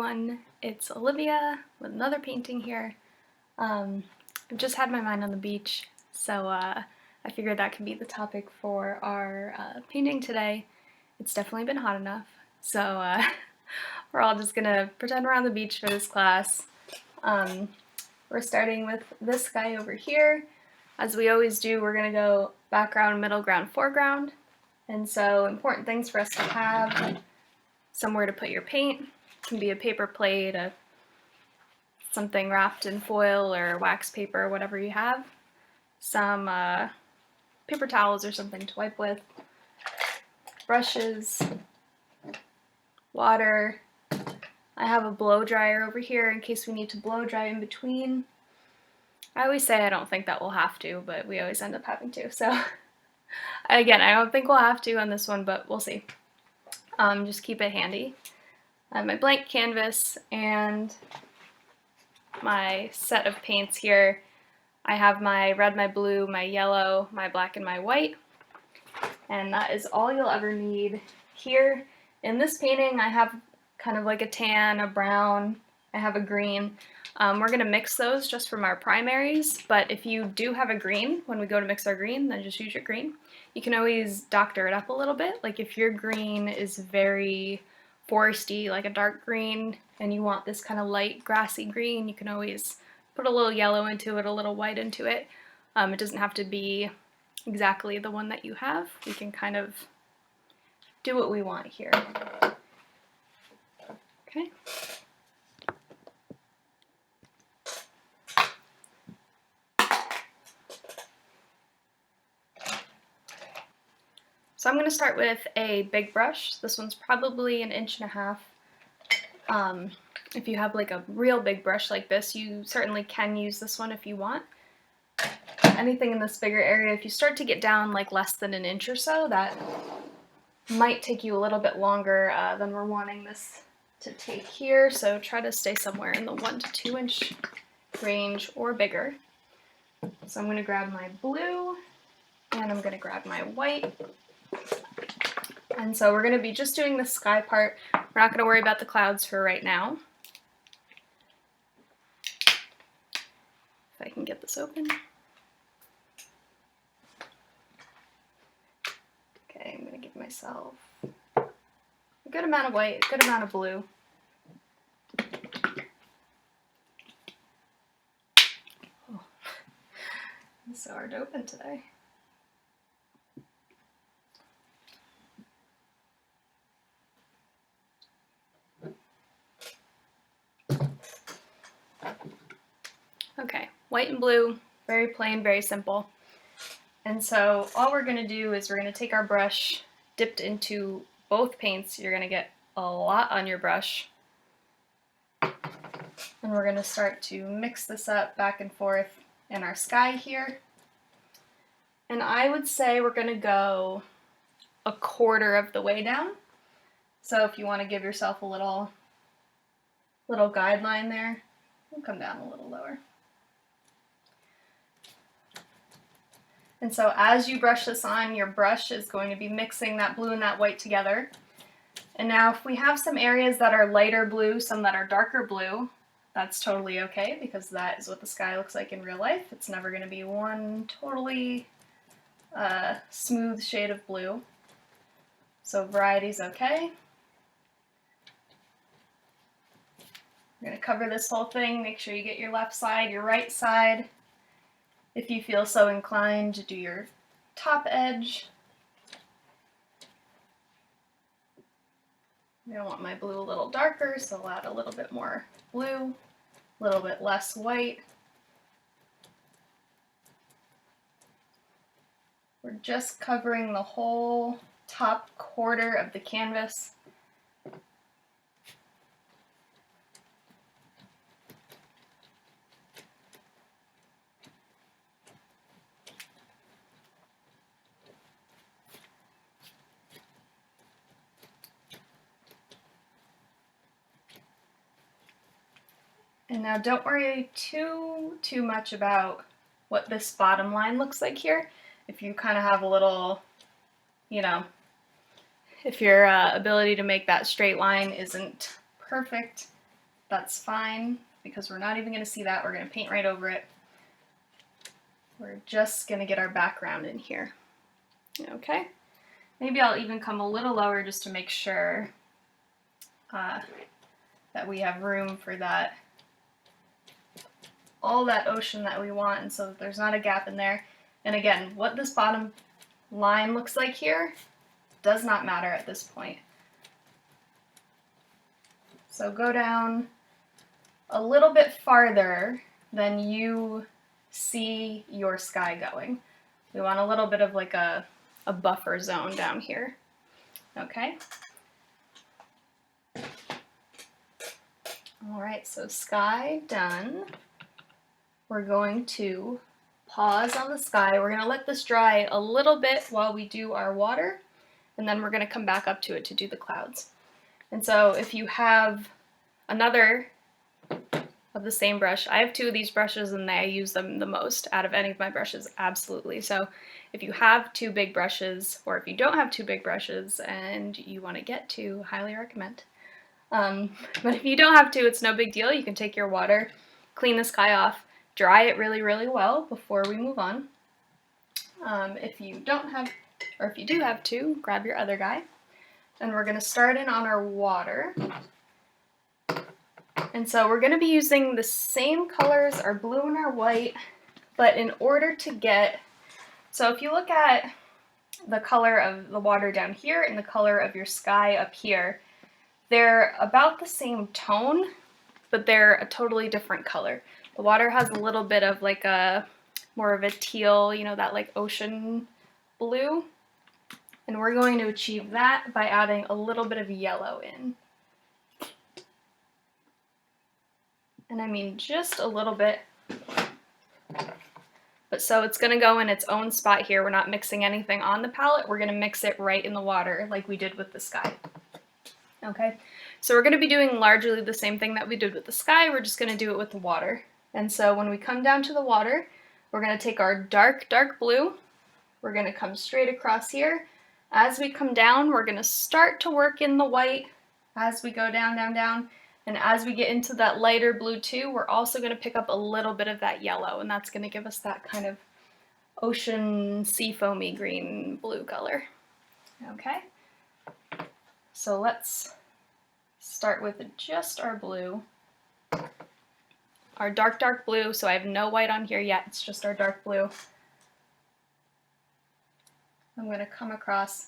everyone, it's Olivia with another painting here. I've just had my mind on the beach, so I figured that could be the topic for our painting today. It's definitely been hot enough, so we're all just gonna pretend we're on the beach for this class. We're starting with this guy over here. As we always do, we're gonna go background, middle ground, foreground. And so important things for us to have: somewhere to put your paint. It can be a paper plate, something wrapped in foil or wax paper, whatever you have. Some paper towels or something to wipe with. Brushes. Water. I have a blow dryer over here in case we need to blow dry in between. I always say I don't think that we'll have to, but we always end up having to. So again, I don't think we'll have to on this one, but we'll see. Just keep it handy. I have my blank canvas and my set of paints here. I have my red, my blue, my yellow, my black, and my white. And that is all you'll ever need here. In this painting, I have kind of like a tan, a brown, I have a green. We're going to mix those just from our primaries, but if you do have a green, when we go to mix our green, then just use your green. You can always doctor it up a little bit. Like if your green is very foresty, like a dark green, and you want this kind of light grassy green, you can always put a little yellow into it, a little white into it. It doesn't have to be exactly the one that you have. We can kind of do what we want here. Okay. So I'm going to start with a big brush. This one's probably 1.5 inches. If you have like a real big brush like this, you certainly can use this one if you want. Anything in this bigger area, if you start to get down like less than 1 inch or so, that might take you a little bit longer than we're wanting this to take here. So try to stay somewhere in the 1 to 2 inch range or bigger. So I'm going to grab my blue and I'm going to grab my white. And so we're going to be just doing the sky part. We're not going to worry about the clouds for right now. If I can get this open. Okay, I'm going to give myself a good amount of white, a good amount of blue. Oh, it's so hard to open today. Okay, white and blue, very plain, very simple. And so all we're going to do is we're going to take our brush dipped into both paints. You're going to get a lot on your brush. And we're going to start to mix this up back and forth in our sky here. And I would say we're going to go 1/4 of the way down. So if you want to give yourself a little guideline there, we'll come down a little lower. And so as you brush this on, your brush is going to be mixing that blue and that white together. And now if we have some areas that are lighter blue, some that are darker blue, that's totally okay because that is what the sky looks like in real life. It's never going to be one totally smooth shade of blue. So variety's okay. We're going to cover this whole thing. Make sure you get your left side, your right side. If you feel so inclined to do your top edge. I want my blue a little darker, so I'll add a little bit more blue, a little bit less white. We're just covering the whole top 1/4 of the canvas. And now don't worry too much about what this bottom line looks like here. If you kind of have a little, you know, if your ability to make that straight line isn't perfect, that's fine because we're not even going to see that. We're going to paint right over it. We're just going to get our background in here. Okay, maybe I'll even come a little lower just to make sure that we have room for that, all that ocean that we want, and so that there's not a gap in there. And again, what this bottom line looks like here does not matter at this point. So go down a little bit farther than you see your sky going. We want a little bit of like a buffer zone down here. Okay. All right, so sky done. We're going to pause on the sky. We're going to let this dry a little bit while we do our water, and then we're going to come back up to it to do the clouds. And so if you have another of the same brush, I have two of these brushes and I use them the most out of any of my brushes, absolutely. So if you have two big brushes, or if you don't have two big brushes and you want to get two, highly recommend. But if you don't have to, it's no big deal. You can take your water, clean the sky off, dry it really, really well before we move on. If you don't have, or if you do have to, grab your other guy. And we're going to start in on our water. And so we're going to be using the same colors, our blue and our white, but in order to get, so if you look at the color of the water down here and the color of your sky up here, they're about the same tone, but they're a totally different color. The water has a little bit of like a, more of a teal, you know, that like ocean blue. And we're going to achieve that by adding a little bit of yellow in. And I mean just a little bit. But so it's going to go in its own spot here. We're not mixing anything on the palette. We're going to mix it right in the water like we did with the sky. Okay, so we're going to be doing largely the same thing that we did with the sky. We're just going to do it with the water. And so when we come down to the water, we're going to take our dark, dark blue. We're going to come straight across here. As we come down, we're going to start to work in the white as we go down, down, down. And as we get into that lighter blue too, we're also going to pick up a little bit of that yellow, and that's going to give us that kind of ocean sea foamy green blue color. Okay, so let's start with just our blue. Our dark, dark blue, so I have no white on here yet, it's just our dark blue. I'm going to come across.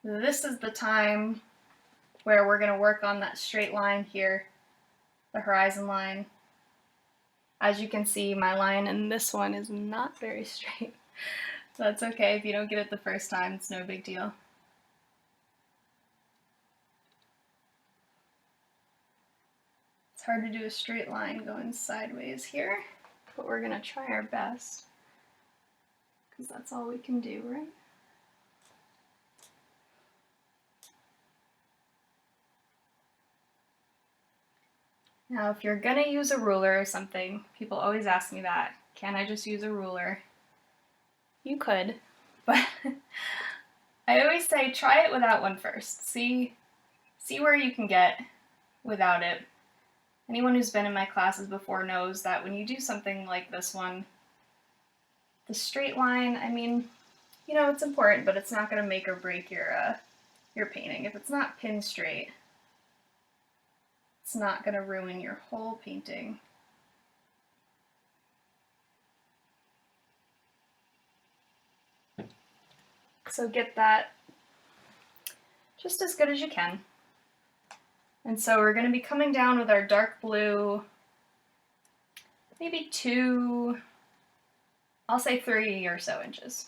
This is the time where we're going to work on that straight line here, the horizon line. As you can see, my line in this one is not very straight. So that's okay if you don't get it the first time, it's no big deal. It's hard to do a straight line going sideways here, but we're going to try our best, because that's all we can do, right? Now, if you're going to use a ruler or something, people always ask me that, can I just use a ruler? You could, but I always say try it without one first. See where you can get without it. Anyone who's been in my classes before knows that when you do something like this one, the straight line, I mean, you know, it's important, but it's not going to make or break your painting. If it's not pin straight, it's not going to ruin your whole painting. So get that just as good as you can. And so we're going to be coming down with our dark blue, maybe 2, I'll say 3 or so inches.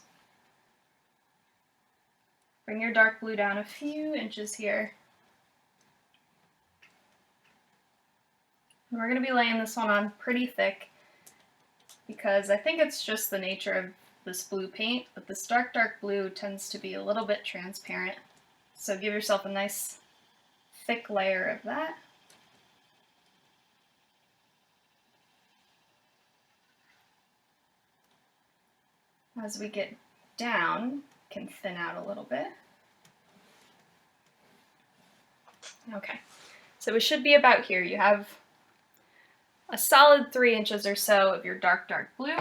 Bring your dark blue down a few inches here. And we're going to be laying this one on pretty thick because I think it's just the nature of this blue paint, but this dark, dark blue tends to be a little bit transparent. So give yourself a nice thick layer of that. As we get down, it can thin out a little bit. Okay, so we should be about here. You have a solid 3 inches or so of your dark blue.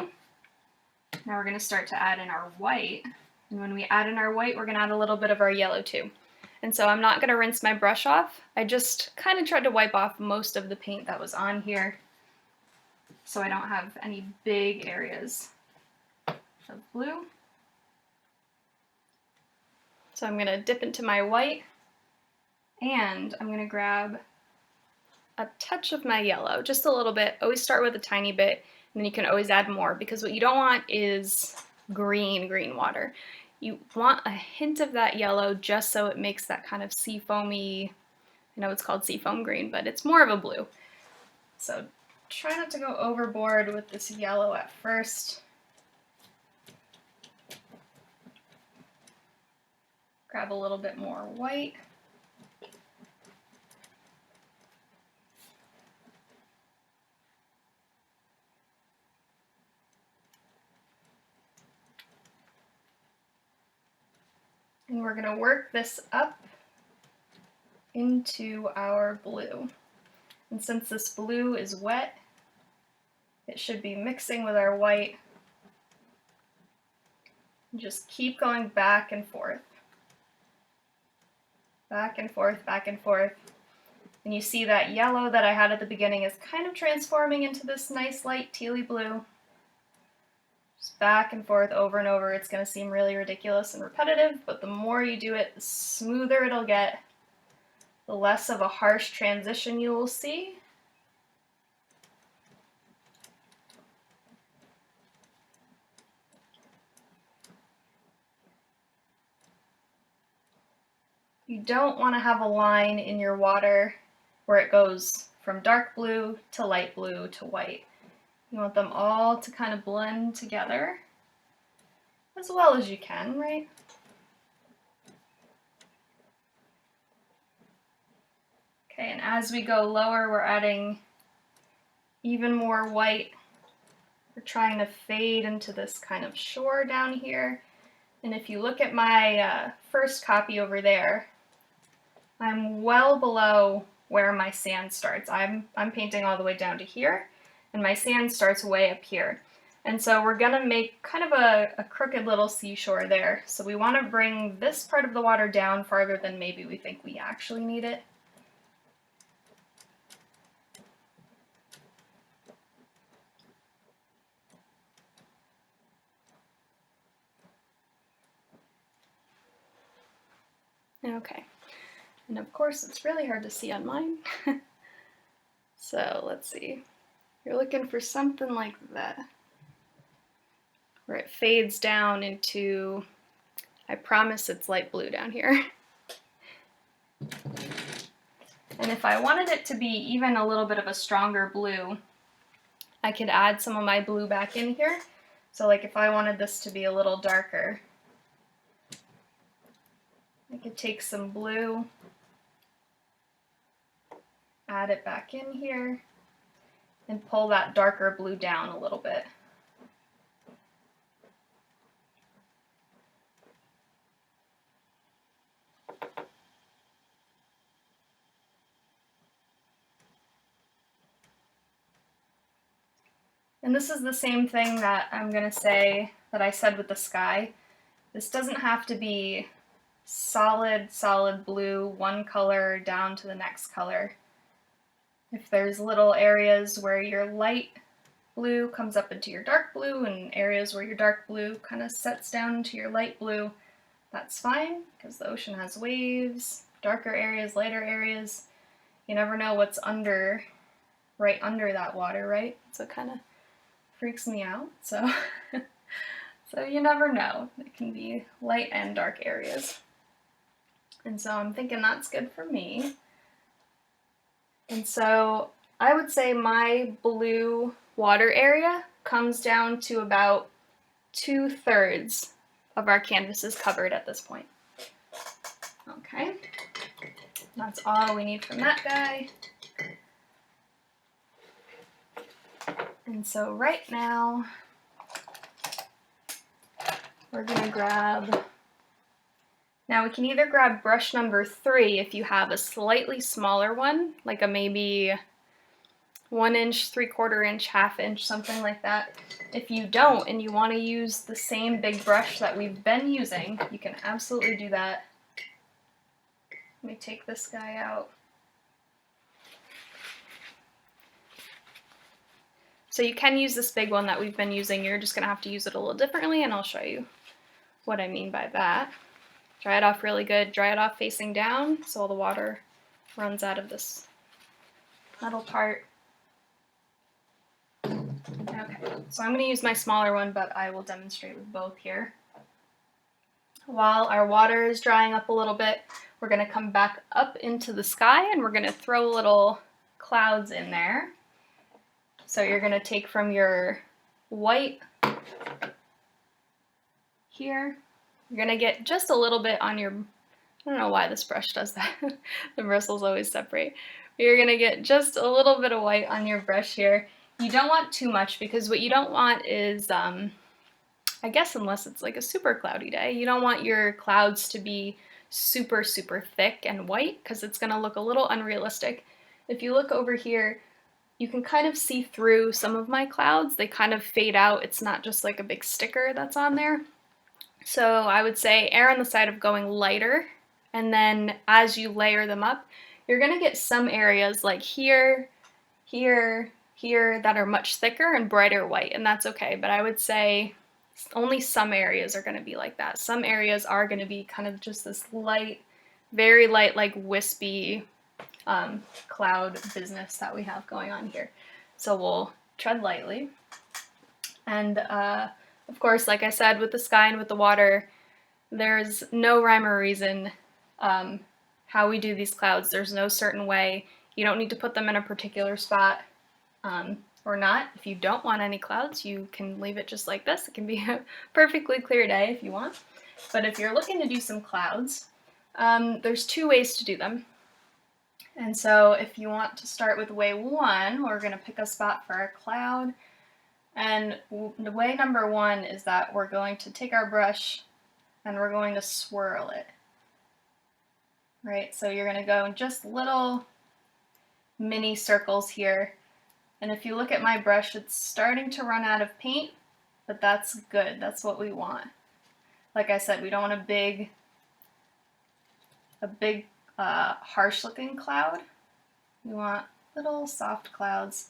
Now we're going to start to add in our white. And when we add in our white, we're going to add a little bit of our yellow too. And so I'm not going to rinse my brush off. I just kind of tried to wipe off most of the paint that was on here so I don't have any big areas of blue. So I'm going to dip into my white, and I'm going to grab a touch of my yellow, just a little bit. Always start with a tiny bit, and then you can always add more, because what you don't want is green water. You want a hint of that yellow just so it makes that kind of sea foamy, I know it's called seafoam green, but it's more of a blue. So try not to go overboard with this yellow at first. Grab a little bit more white. And we're going to work this up into our blue. And since this blue is wet, it should be mixing with our white. And just keep going back and forth. Back and forth, back and forth. And you see that yellow that I had at the beginning is kind of transforming into this nice light tealy blue. Just back and forth over and over. It's going to seem really ridiculous and repetitive, but the more you do it, the smoother it'll get, the less of a harsh transition you will see. You don't want to have a line in your water where it goes from dark blue to light blue to white. You want them all to kind of blend together as well as you can, right? Okay, and as we go lower, we're adding even more white. We're trying to fade into this kind of shore down here. And if you look at my first copy over there, I'm well below where my sand starts. I'm painting all the way down to here, and my sand starts way up here. And so we're gonna make kind of a crooked little seashore there. So we wanna bring this part of the water down farther than maybe we think we actually need it. Okay, and of course it's really hard to see on mine. So let's see. You're looking for something like that, where it fades down into, I promise it's light blue down here. And if I wanted it to be even a little bit of a stronger blue, I could add some of my blue back in here. So like if I wanted this to be a little darker, I could take some blue, add it back in here, and pull that darker blue down a little bit. And this is the same thing that I'm going to say that I said with the sky. This doesn't have to be solid blue, one color down to the next color. If there's little areas where your light blue comes up into your dark blue and areas where your dark blue kind of sets down into your light blue, that's fine, because the ocean has waves, darker areas, lighter areas. You never know what's right under that water, right? So it kind of freaks me out. So you never know. It can be light and dark areas. And so I'm thinking that's good for me. And so I would say my blue water area comes down to about 2/3 of our canvas is covered at this point. Okay, that's all we need from that guy. And so right now, we're gonna grab, now we can either grab brush number 3 if you have a slightly smaller one, like a maybe 1 inch, 3/4 inch, 1/2 inch, something like that. If you don't and you want to use the same big brush that we've been using, you can absolutely do that. Let me take this guy out. So you can use this big one that we've been using. You're just going to have to use it a little differently, and I'll show you what I mean by that. Dry it off really good. Dry it off facing down so all the water runs out of this metal part. Okay, so I'm going to use my smaller one, but I will demonstrate with both here. While our water is drying up a little bit, we're going to come back up into the sky and we're going to throw little clouds in there. So you're going to take from your white here. You're going to get just a little bit on your, I don't know why this brush does that. The bristles always separate. But you're going to get just a little bit of white on your brush here. You don't want too much because what you don't want is, I guess unless it's like a super cloudy day, you don't want your clouds to be super, super thick and white because it's going to look a little unrealistic. If you look over here, you can kind of see through some of my clouds. They kind of fade out. It's not just like a big sticker that's on there. So I would say err on the side of going lighter, and then as you layer them up, you're going to get some areas like here, here, here that are much thicker and brighter white, and that's okay, but I would say only some areas are going to be like that. Some areas are going to be kind of just this light, very light, like wispy cloud business that we have going on here. So we'll tread lightly. And of course, like I said, with the sky and with the water, there's no rhyme or reason how we do these clouds. There's no certain way. You don't need to put them in a particular spot or not. If you don't want any clouds, you can leave it just like this. It can be a perfectly clear day if you want. But if you're looking to do some clouds, there's 2 ways to do them. And so if you want to start with way 1, we're going to pick a spot for our cloud. And the way number 1 is that we're going to take our brush and we're going to swirl it. Right, so you're going to go in just little mini circles here. And if you look at my brush, it's starting to run out of paint, but that's good. That's what we want. Like I said, we don't want a big harsh looking cloud. We want little soft clouds.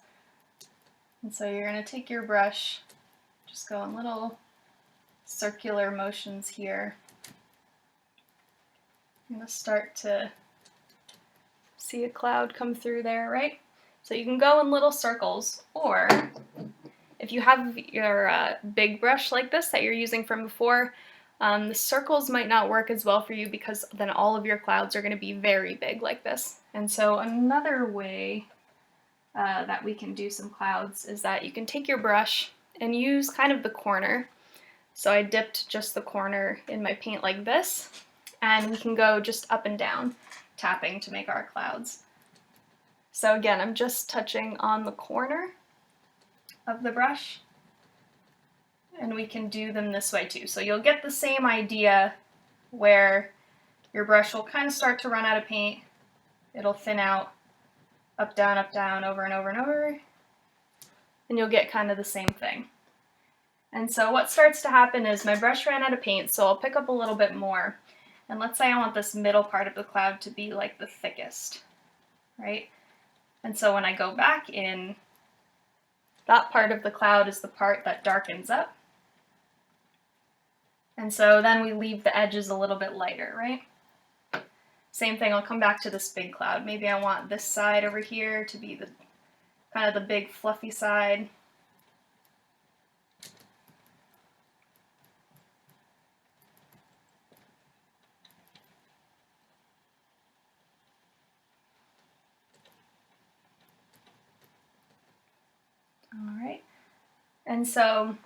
And so you're going to take your brush, just go in little circular motions here. I'm going to start to see a cloud come through there, right? So you can go in little circles, or if you have your big brush like this that you're using from before, the circles might not work as well for you because then all of your clouds are going to be very big like this. And so another way that we can do some clouds is that you can take your brush and use kind of the corner. So I dipped just the corner in my paint like this, and we can go just up and down, tapping to make our clouds. So again, I'm just touching on the corner of the brush, and we can do them this way too. So you'll get the same idea where your brush will kind of start to run out of paint. It'll thin out, up, down, over and over and over, and you'll get kind of the same thing. And so what starts to happen is my brush ran out of paint, so I'll pick up a little bit more. And let's say I want this middle part of the cloud to be like the thickest, right? And so when I go back in, that part of the cloud is the part that darkens up. And so then we leave the edges a little bit lighter, right? Same thing, I'll come back to this big cloud. Maybe I want this side over here to be the kind of the big fluffy side. All right, and so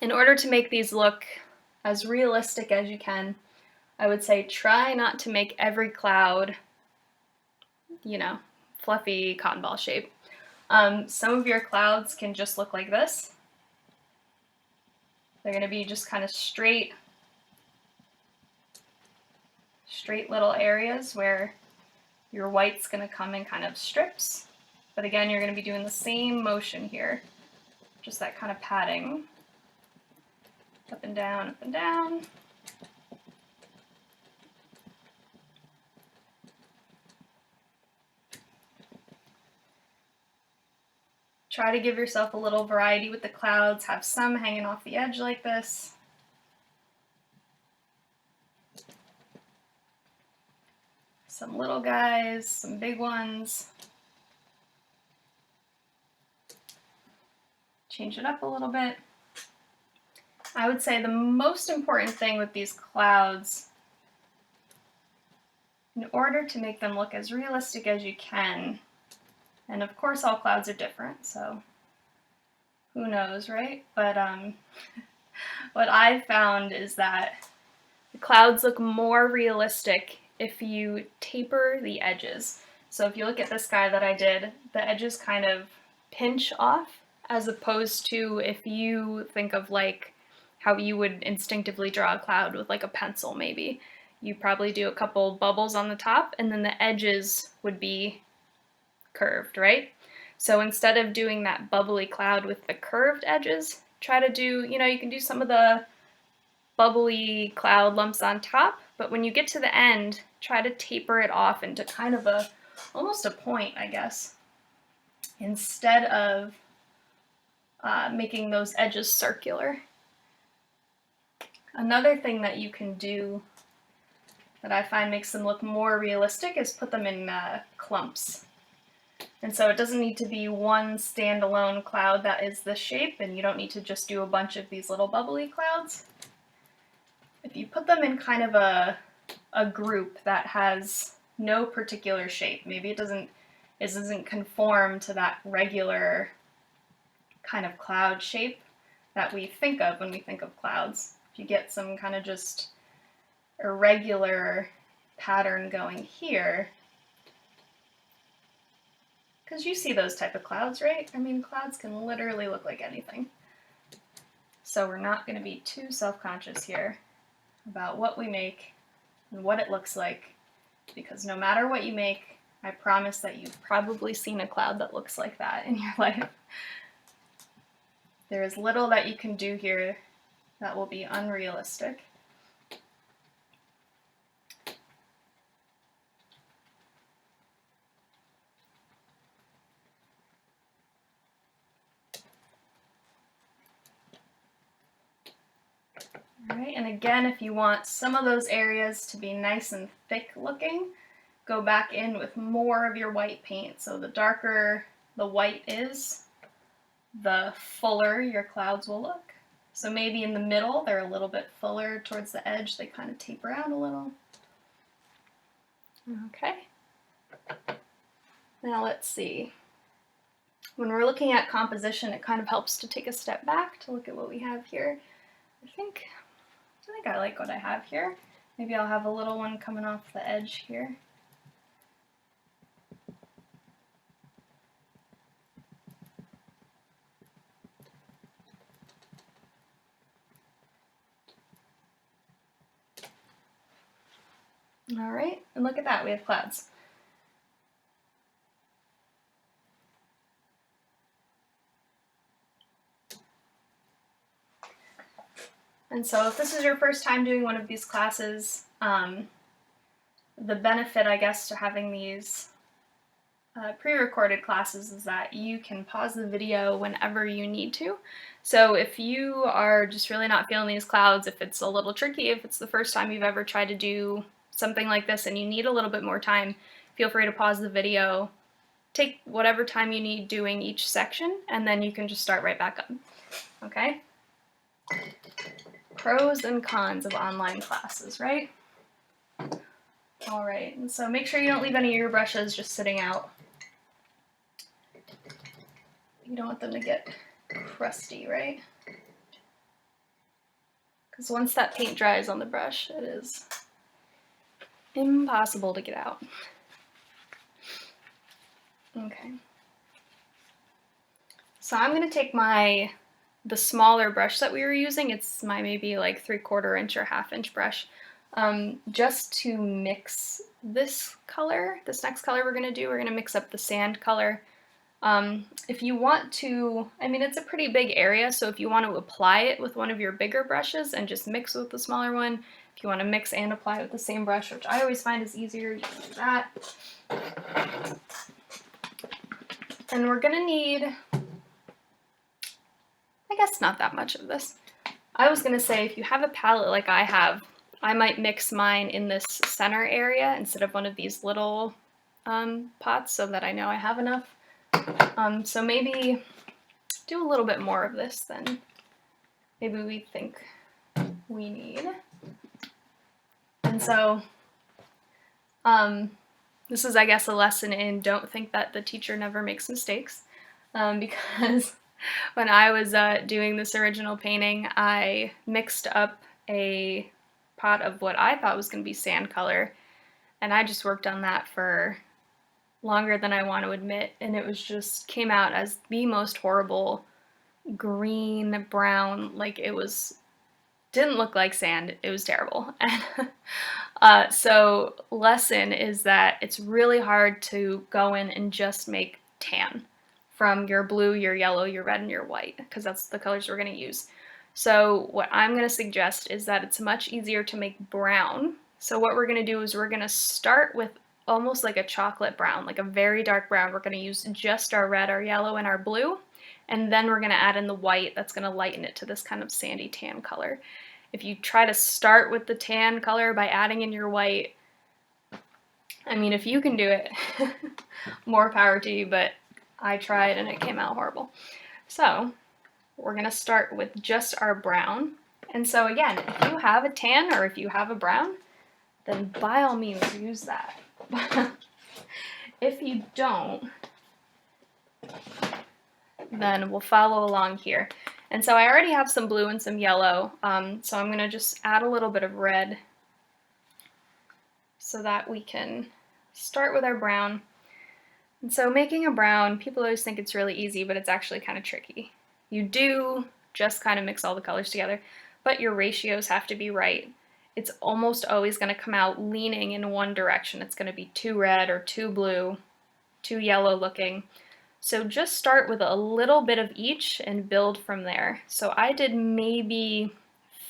in order to make these look as realistic as you can, I would say try not to make every cloud, you know, fluffy cotton ball shape. Some of your clouds can just look like this. They're going to be just kind of straight little areas where your white's going to come in kind of strips. But again, you're going to be doing the same motion here, just that kind of patting. Up and down, up and down. Try to give yourself a little variety with the clouds, have some hanging off the edge like this. Some little guys, some big ones. Change it up a little bit. I would say the most important thing with these clouds, in order to make them look as realistic as you can, and of course all clouds are different, so who knows, right? But what I've found is that the clouds look more realistic if you taper the edges. So if you look at this guy that I did, the edges kind of pinch off, as opposed to if you think of like how you would instinctively draw a cloud with like a pencil maybe. You probably do a couple bubbles on the top and then the edges would be curved, right? So instead of doing that bubbly cloud with the curved edges, try to do, you can do some of the bubbly cloud lumps on top, but when you get to the end, try to taper it off into kind of almost a point, I guess, instead of making those edges circular. Another thing that you can do that I find makes them look more realistic is put them in clumps. And so it doesn't need to be one standalone cloud that is this shape, and you don't need to just do a bunch of these little bubbly clouds. If you put them in kind of a group that has no particular shape, maybe it doesn't conform to that regular kind of cloud shape that we think of when we think of clouds. If you get some kind of just irregular pattern going here, because you see those type of clouds, right? I mean, clouds can literally look like anything. So we're not going to be too self-conscious here about what we make and what it looks like, because no matter what you make, I promise that you've probably seen a cloud that looks like that in your life. There is little that you can do here that will be unrealistic. All right, and again, if you want some of those areas to be nice and thick looking, go back in with more of your white paint. So the darker the white is, the fuller your clouds will look. So maybe in the middle, they're a little bit fuller towards the edge. They kind of taper out a little. Okay. Now let's see. When we're looking at composition, it kind of helps to take a step back to look at what we have here. I think I like what I have here. Maybe I'll have a little one coming off the edge here. All right, and look at that, we have clouds. And so if this is your first time doing one of these classes, the benefit, I guess, to having these pre-recorded classes is that you can pause the video whenever you need to. So if you are just really not feeling these clouds, if it's a little tricky, if it's the first time you've ever tried to do something like this and you need a little bit more time, feel free to pause the video, take whatever time you need doing each section, and then you can just start right back up, okay? Pros and cons of online classes, right? All right, and so make sure you don't leave any of your brushes just sitting out. You don't want them to get crusty, right? Because once that paint dries on the brush, it is impossible to get out. Okay. So I'm going to take the smaller brush that we were using, it's my maybe like 3/4 inch or 1/2 inch brush, just to mix this color. This next color we're going to mix up the sand color If you want to, I mean, it's a pretty big area, so if you want to apply it with one of your bigger brushes and just mix with the smaller one, if you want to mix and apply with the same brush, which I always find is easier, you can do that. And we're gonna need, I guess not that much of this. I was gonna say, if you have a palette like I have, I might mix mine in this center area instead of one of these little pots so that I know I have enough. So maybe do a little bit more of this than maybe we think we need. And so this is, I guess, a lesson in don't think that the teacher never makes mistakes, because when I was doing this original painting, I mixed up a pot of what I thought was going to be sand color, and I just worked on that for longer than I want to admit, and it was just came out as the most horrible green brown, like it was, didn't look like sand, it was terrible. And so lesson is that it's really hard to go in and just make tan from your blue, your yellow, your red, and your white, because that's the colors we're going to use. So what I'm going to suggest is that it's much easier to make brown. So what we're going to do is we're going to start with almost like a chocolate brown, like a very dark brown. We're going to use just our red, our yellow, and our blue, and then we're going to add in the white that's going to lighten it to this kind of sandy tan color. If you try to start with the tan color by adding in your white, I mean, if you can do it, more power to you, but I tried and it came out horrible. So we're going to start with just our brown. And so again, if you have a tan or if you have a brown, then by all means use that. If you don't, then we'll follow along here. And so I already have some blue and some yellow, so I'm going to just add a little bit of red so that we can start with our brown. And so making a brown, people always think it's really easy, but it's actually kind of tricky. You do just kind of mix all the colors together, but your ratios have to be right. It's almost always going to come out leaning in one direction. It's going to be too red or too blue, too yellow looking. So just start with a little bit of each and build from there. So I did maybe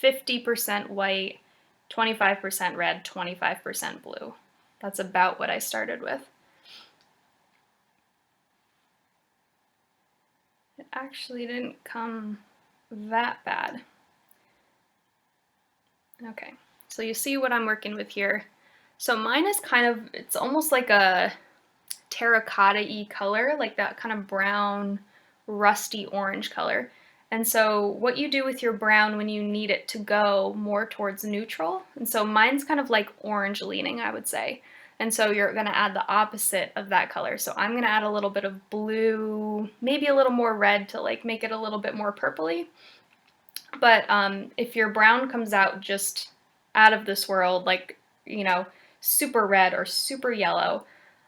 50% white, 25% red, 25% blue. That's about what I started with. It actually didn't come that bad. Okay, so you see what I'm working with here. So mine is kind of, it's almost like a terracotta-y color, like that kind of brown, rusty orange color. And so what you do with your brown when you need it to go more towards neutral, and so mine's kind of like orange leaning, I would say. And so you're going to add the opposite of that color. So I'm going to add a little bit of blue, maybe a little more red to like make it a little bit more purpley. But if your brown comes out just out of this world, like, you know, super red or super yellow,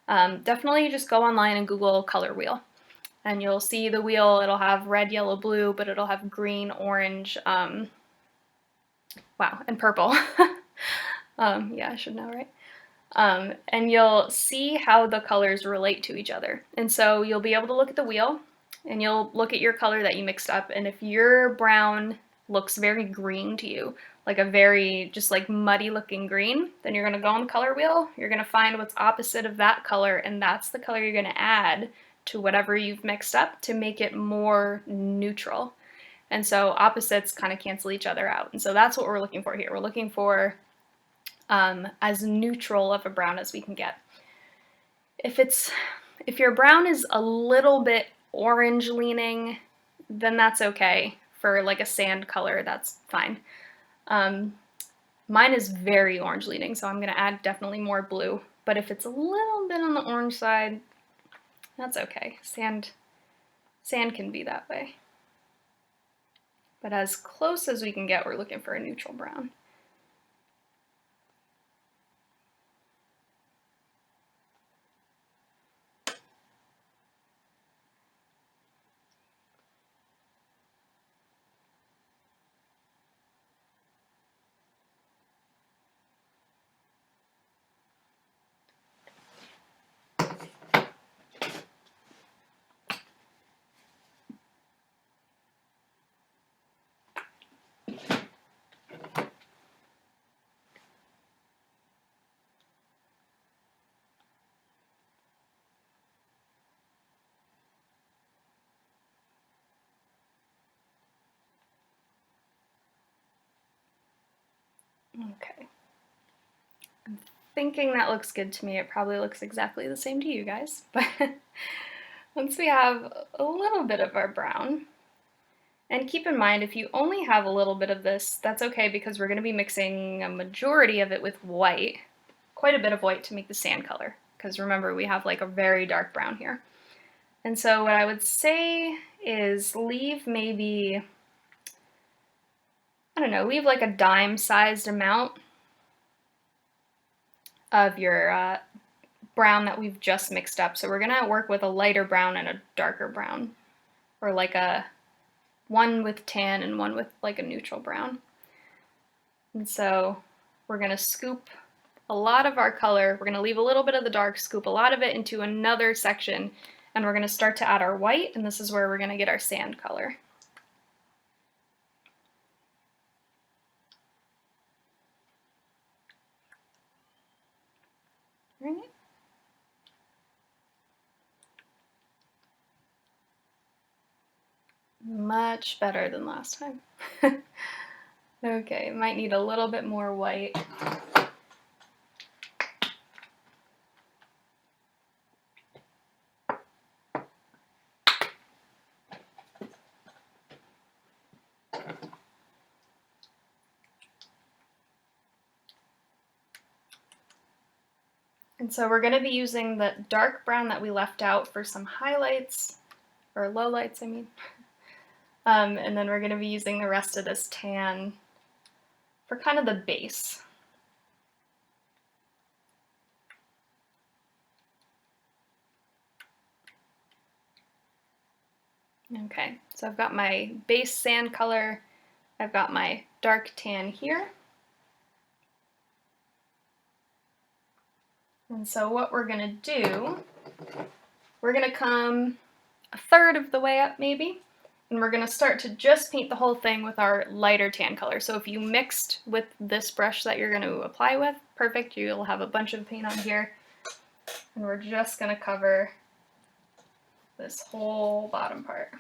definitely just go online and Google color wheel. And you'll see the wheel, it'll have red, yellow, blue, but it'll have green, orange, wow, and purple. Yeah, I should know, right? And you'll see how the colors relate to each other. And so you'll be able to look at the wheel, and you'll look at your color that you mixed up, and if your brown looks very green to you, like a very just like muddy looking green, then you're going to go on the color wheel, you're going to find what's opposite of that color, and that's the color you're going to add to whatever you've mixed up to make it more neutral. And so opposites kind of cancel each other out. And so that's what we're looking for here. We're looking for as neutral of a brown as we can get. If your brown is a little bit orange leaning, then that's okay. For like a sand color, that's fine. Mine is very orange leaning, so I'm going to add definitely more blue. But if it's a little bit on the orange side, that's okay. Sand can be that way. But as close as we can get, we're looking for a neutral brown. I'm thinking that looks good to me. It probably looks exactly the same to you guys, but once we have a little bit of our brown, and keep in mind, if you only have a little bit of this, that's okay because we're going to be mixing a majority of it with white, quite a bit of white to make the sand color, because remember, we have like a very dark brown here. And so what I would say is leave maybe, I don't know, leave like a dime-sized amount of your brown that we've just mixed up. So we're gonna work with a lighter brown and a darker brown, or like a one with tan and one with like a neutral brown. And so we're gonna scoop a lot of our color, we're gonna leave a little bit of the dark, scoop a lot of it into another section, and we're gonna start to add our white, and this is where we're gonna get our sand color. Right. Much better than last time. Okay, might need a little bit more white. And so we're going to be using the dark brown that we left out for some highlights, or lowlights, I mean. And then we're going to be using the rest of this tan for kind of the base. Okay, so I've got my base sand color, I've got my dark tan here. And so what we're gonna do, we're gonna come a third of the way up maybe, and we're gonna start to just paint the whole thing with our lighter tan color. So if you mixed with this brush that you're gonna apply with, perfect, you'll have a bunch of paint on here. And we're just gonna cover this whole bottom part.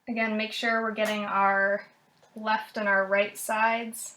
Again, make sure we're getting our left and our right sides.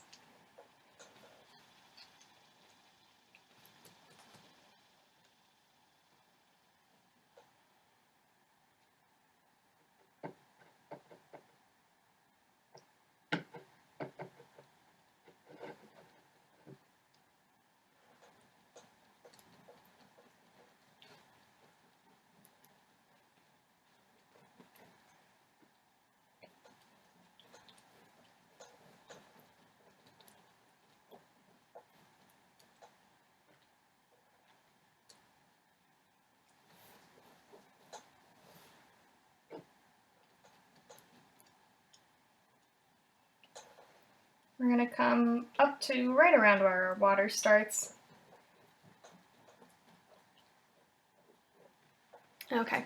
We're going to come up to right around where our water starts. Okay,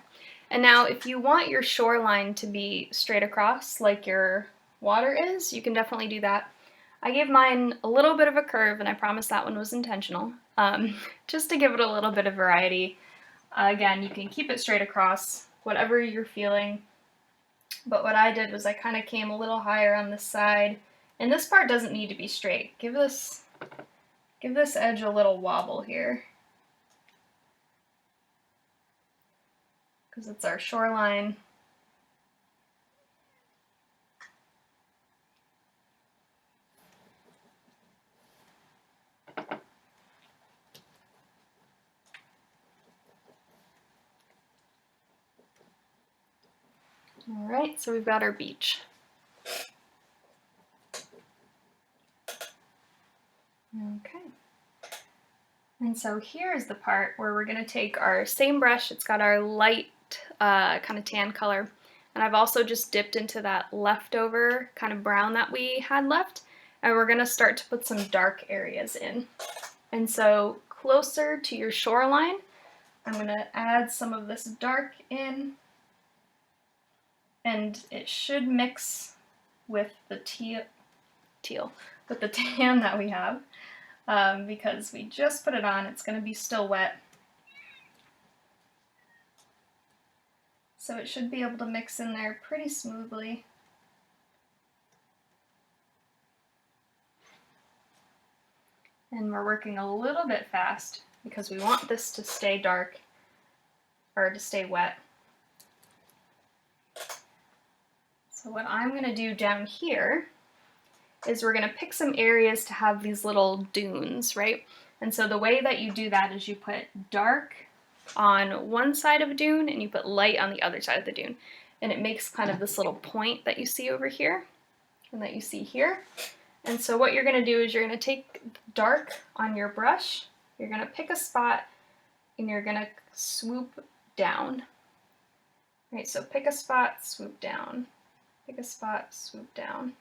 and now if you want your shoreline to be straight across like your water is, you can definitely do that. I gave mine a little bit of a curve, and I promise that one was intentional, just to give it a little bit of variety. Again, you can keep it straight across, whatever you're feeling. But what I did was I kind of came a little higher on this side, and this part doesn't need to be straight. Give this edge a little wobble here, because it's our shoreline. All right, so we've got our beach. Okay. And so here's the part where we're going to take our same brush, it's got our light kind of tan color, and I've also just dipped into that leftover kind of brown that we had left, and we're going to start to put some dark areas in. And so closer to your shoreline, I'm going to add some of this dark in, and it should mix with the with the tan that we have. Because we just put it on, it's going to be still wet. So it should be able to mix in there pretty smoothly. And we're working a little bit fast because we want this to stay dark, or to stay wet. So what I'm going to do down here is we're going to pick some areas to have these little dunes, right? And so the way that you do that is you put dark on one side of a dune and you put light on the other side of the dune. And it makes kind of this little point that you see over here and that you see here. And so what you're going to do is you're going to take dark on your brush, you're going to pick a spot, and you're going to swoop down. Right, so pick a spot, swoop down. Pick a spot, swoop down.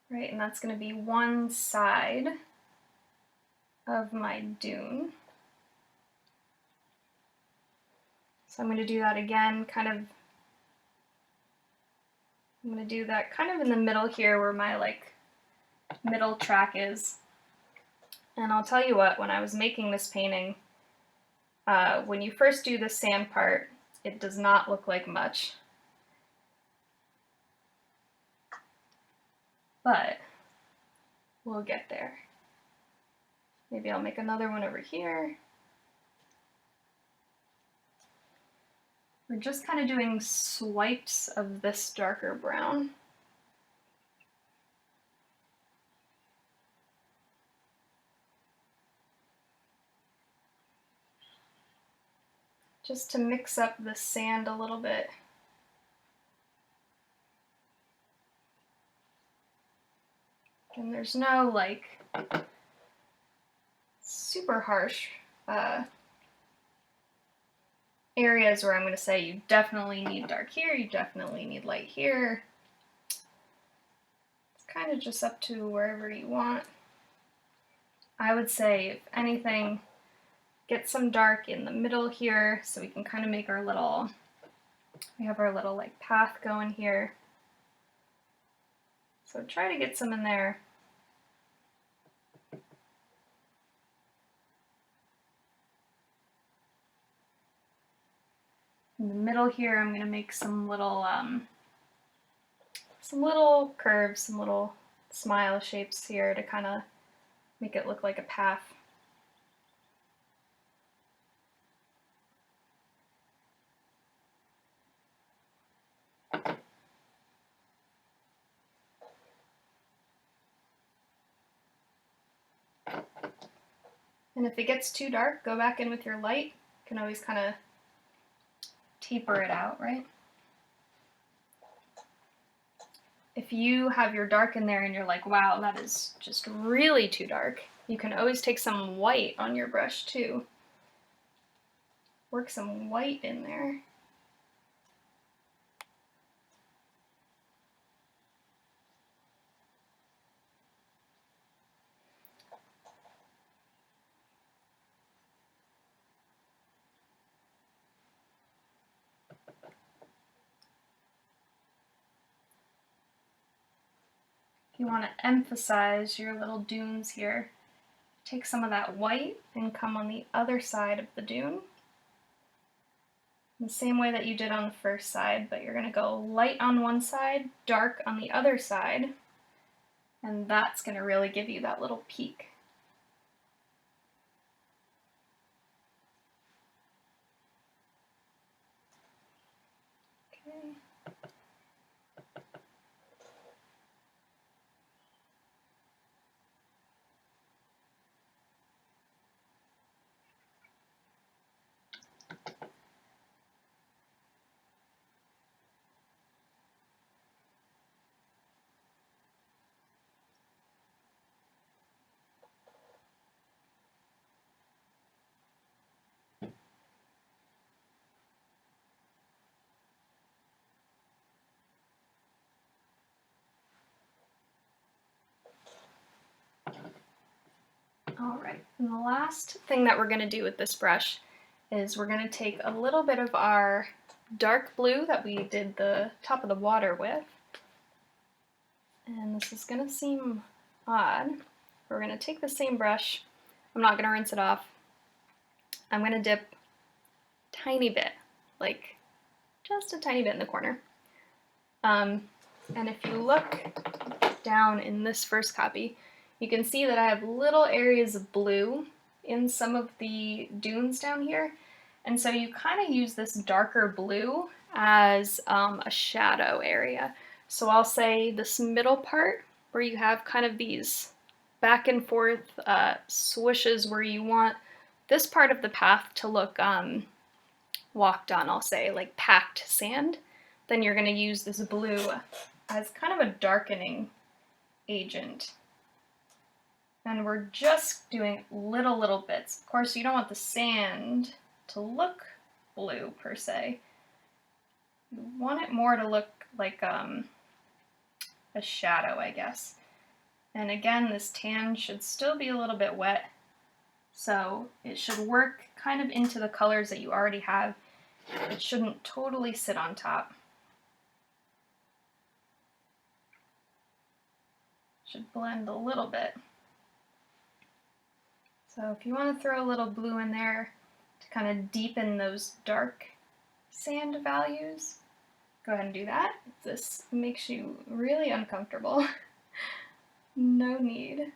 Right, and that's going to be one side of my dune. So I'm going to do that again, I'm going to do that kind of in the middle here where my like middle track is. And I'll tell you what, when I was making this painting, when you first do the sand part, it does not look like much. But we'll get there. Maybe I'll make another one over here. We're just kind of doing swipes of this darker brown. Just to mix up the sand a little bit. And there's no like super harsh areas where I'm going to say you definitely need dark here, you definitely need light here. It's kind of just up to wherever you want. I would say, if anything, get some dark in the middle here so we can kind of make our little, we have our little like path going here. So try to get some in there. In the middle here, I'm going to make some little curves, some little smile shapes here to kind of make it look like a path. And if it gets too dark, go back in with your light. You can always kind of taper it out, right? If you have your dark in there and you're like, wow, that is just really too dark, you can always take some white on your brush too. Work some white in there. You want to emphasize your little dunes here. Take some of that white and come on the other side of the dune. The same way that you did on the first side, but you're going to go light on one side, dark on the other side, and that's going to really give you that little peak. Okay. Alright, and the last thing that we're going to do with this brush is we're going to take a little bit of our dark blue that we did the top of the water with, and this is going to seem odd. We're going to take the same brush, I'm not gonna rinse it off. I'm gonna dip tiny bit, like just a tiny bit in the corner. And if you look down in this first copy, you can see that I have little areas of blue in some of the dunes down here. And so you kind of use this darker blue as a shadow area. So I'll say this middle part where you have kind of these back and forth swishes where you want this part of the path to look walked on, I'll say, like packed sand, then you're going to use this blue as kind of a darkening agent. And we're just doing little bits. Of course, you don't want the sand to look blue per se. You want it more to look like a shadow, I guess. And again, this tan should still be a little bit wet, so it should work kind of into the colors that you already have. It shouldn't totally sit on top. Should blend a little bit. So if you want to throw a little blue in there to kind of deepen those dark sand values, go ahead and do that. If this makes you really uncomfortable, no need.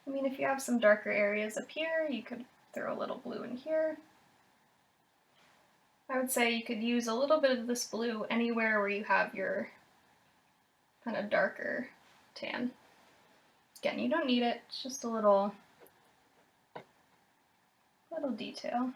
I mean, if you have some darker areas up here, you could throw a little blue in here. I would say you could use a little bit of this blue anywhere where you have your kind of darker tan. Again, you don't need it, it's just a little detail.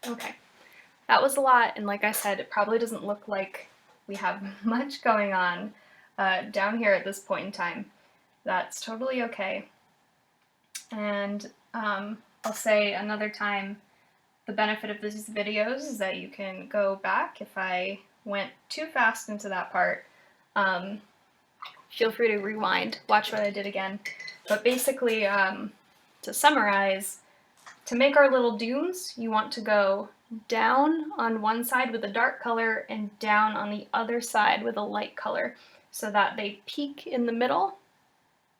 Okay, that was a lot, and like I said, it probably doesn't look like we have much going on down here at this point in time. That's totally okay. And I'll say another time, the benefit of these videos is that you can go back if I went too fast into that part. Feel free to rewind, watch what I did again. But basically, to summarize, to make our little dunes, you want to go down on one side with a dark color and down on the other side with a light color so that they peak in the middle,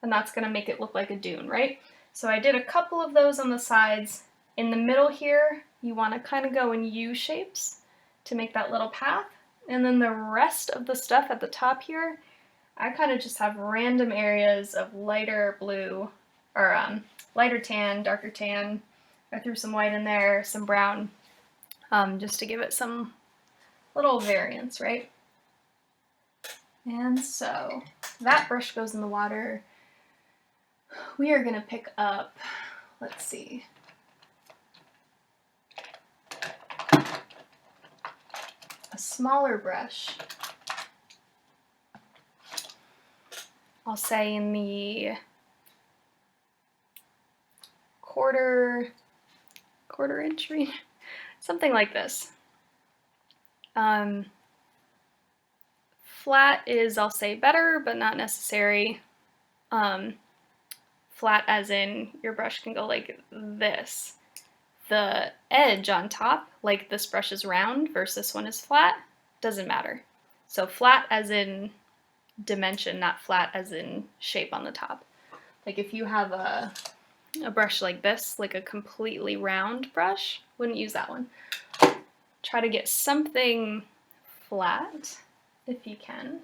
and that's going to make it look like a dune, right? So I did a couple of those on the sides. In the middle here, you want to kind of go in U shapes to make that little path, and then the rest of the stuff at the top here, I kind of just have random areas of lighter blue, or lighter tan, darker tan. I threw some white in there, some brown, just to give it some little variance, right? And so that brush goes in the water. We are going to pick up, let's see, a smaller brush. I'll say in the quarter inch range, something like this. Flat is, I'll say, better, but not necessary. Flat as in your brush can go like this. The edge on top, like this brush is round versus this one is flat, doesn't matter. So flat as in dimension, not flat as in shape on the top. Like if you have a brush like this, like a completely round brush, wouldn't use that one. Try to get something flat if you can.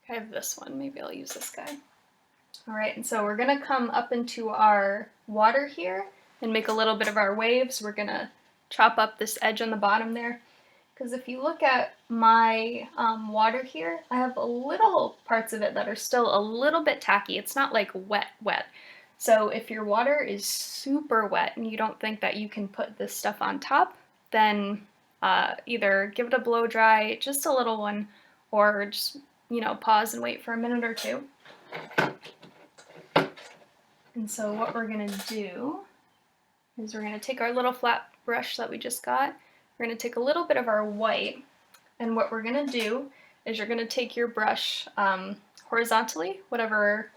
I have this one, maybe I'll use this guy. All right, and so we're gonna come up into our water here and make a little bit of our waves. We're gonna chop up this edge on the bottom there, because if you look at my water here, I have a little parts of it that are still a little bit tacky. It's not like wet. So if your water is super wet and you don't think that you can put this stuff on top, then either give it a blow dry, just a little one, or just, pause and wait for a minute or two. And so what we're gonna do is we're gonna take our little flat brush that we just got, we're gonna take a little bit of our white, and what we're gonna do is you're gonna take your brush horizontally, whatever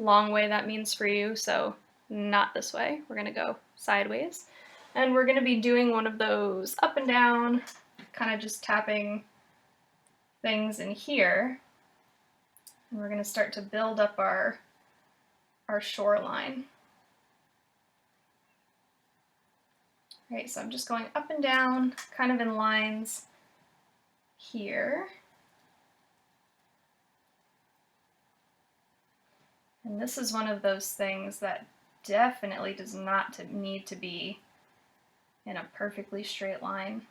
long way that means for you, so not this way, we're gonna go sideways, and we're gonna be doing one of those up and down, kind of just tapping things in here, and we're gonna start to build up our shoreline. Right, so I'm just going up and down, kind of in lines here. And this is one of those things that definitely does not need to be in a perfectly straight line.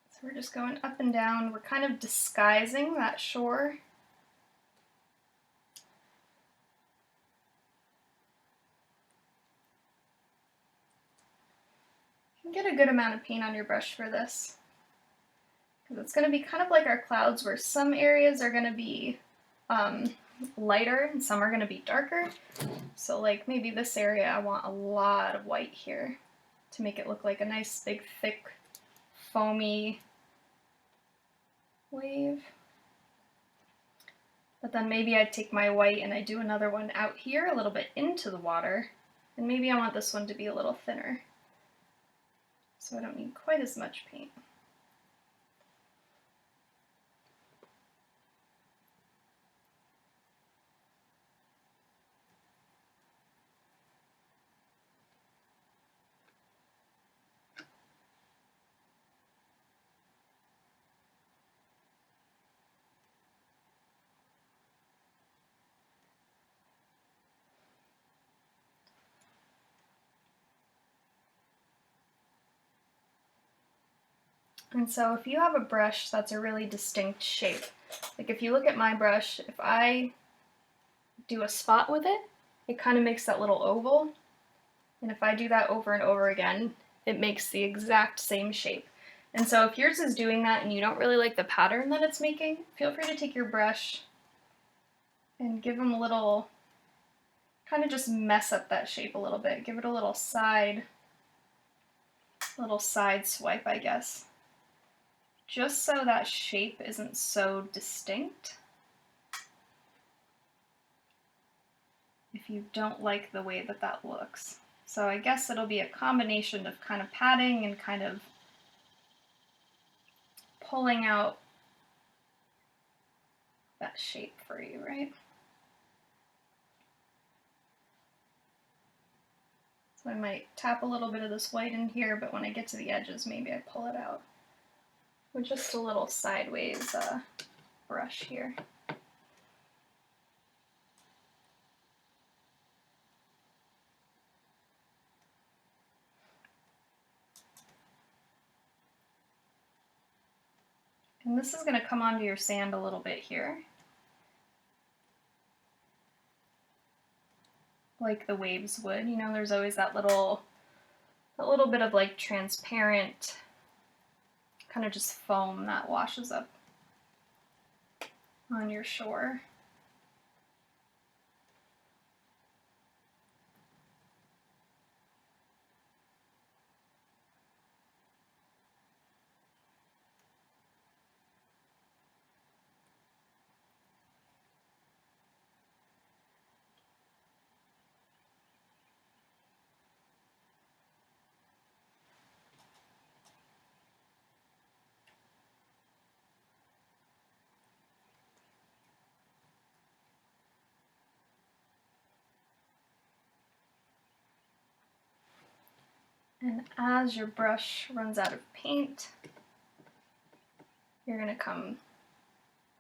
So we're just going up and down. We're kind of disguising that shore. You can get a good amount of paint on your brush for this, because it's going to be kind of like our clouds, where some areas are going to be lighter and some are going to be darker. So like maybe this area I want a lot of white here to make it look like a nice big thick foamy wave. But then maybe I take my white and I do another one out here a little bit into the water, and maybe I want this one to be a little thinner, so I don't need quite as much paint. And so if you have a brush that's a really distinct shape, like if you look at my brush, if I do a spot with it, it kind of makes that little oval. And if I do that over and over again, it makes the exact same shape. And so if yours is doing that and you don't really like the pattern that it's making, feel free to take your brush and give them a little, kind of just mess up that shape a little bit. Give it a little side swipe, I guess, just so that shape isn't so distinct if you don't like the way that that looks. So I guess it'll be a combination of kind of patting and kind of pulling out that shape for you, right? So I might tap a little bit of this white in here, but when I get to the edges, maybe I pull it out with just a little sideways brush here. And this is going to come onto your sand a little bit here, like the waves would. You know, there's always that little bit of like transparent kind of just foam that washes up on your shore. And as your brush runs out of paint, you're going to come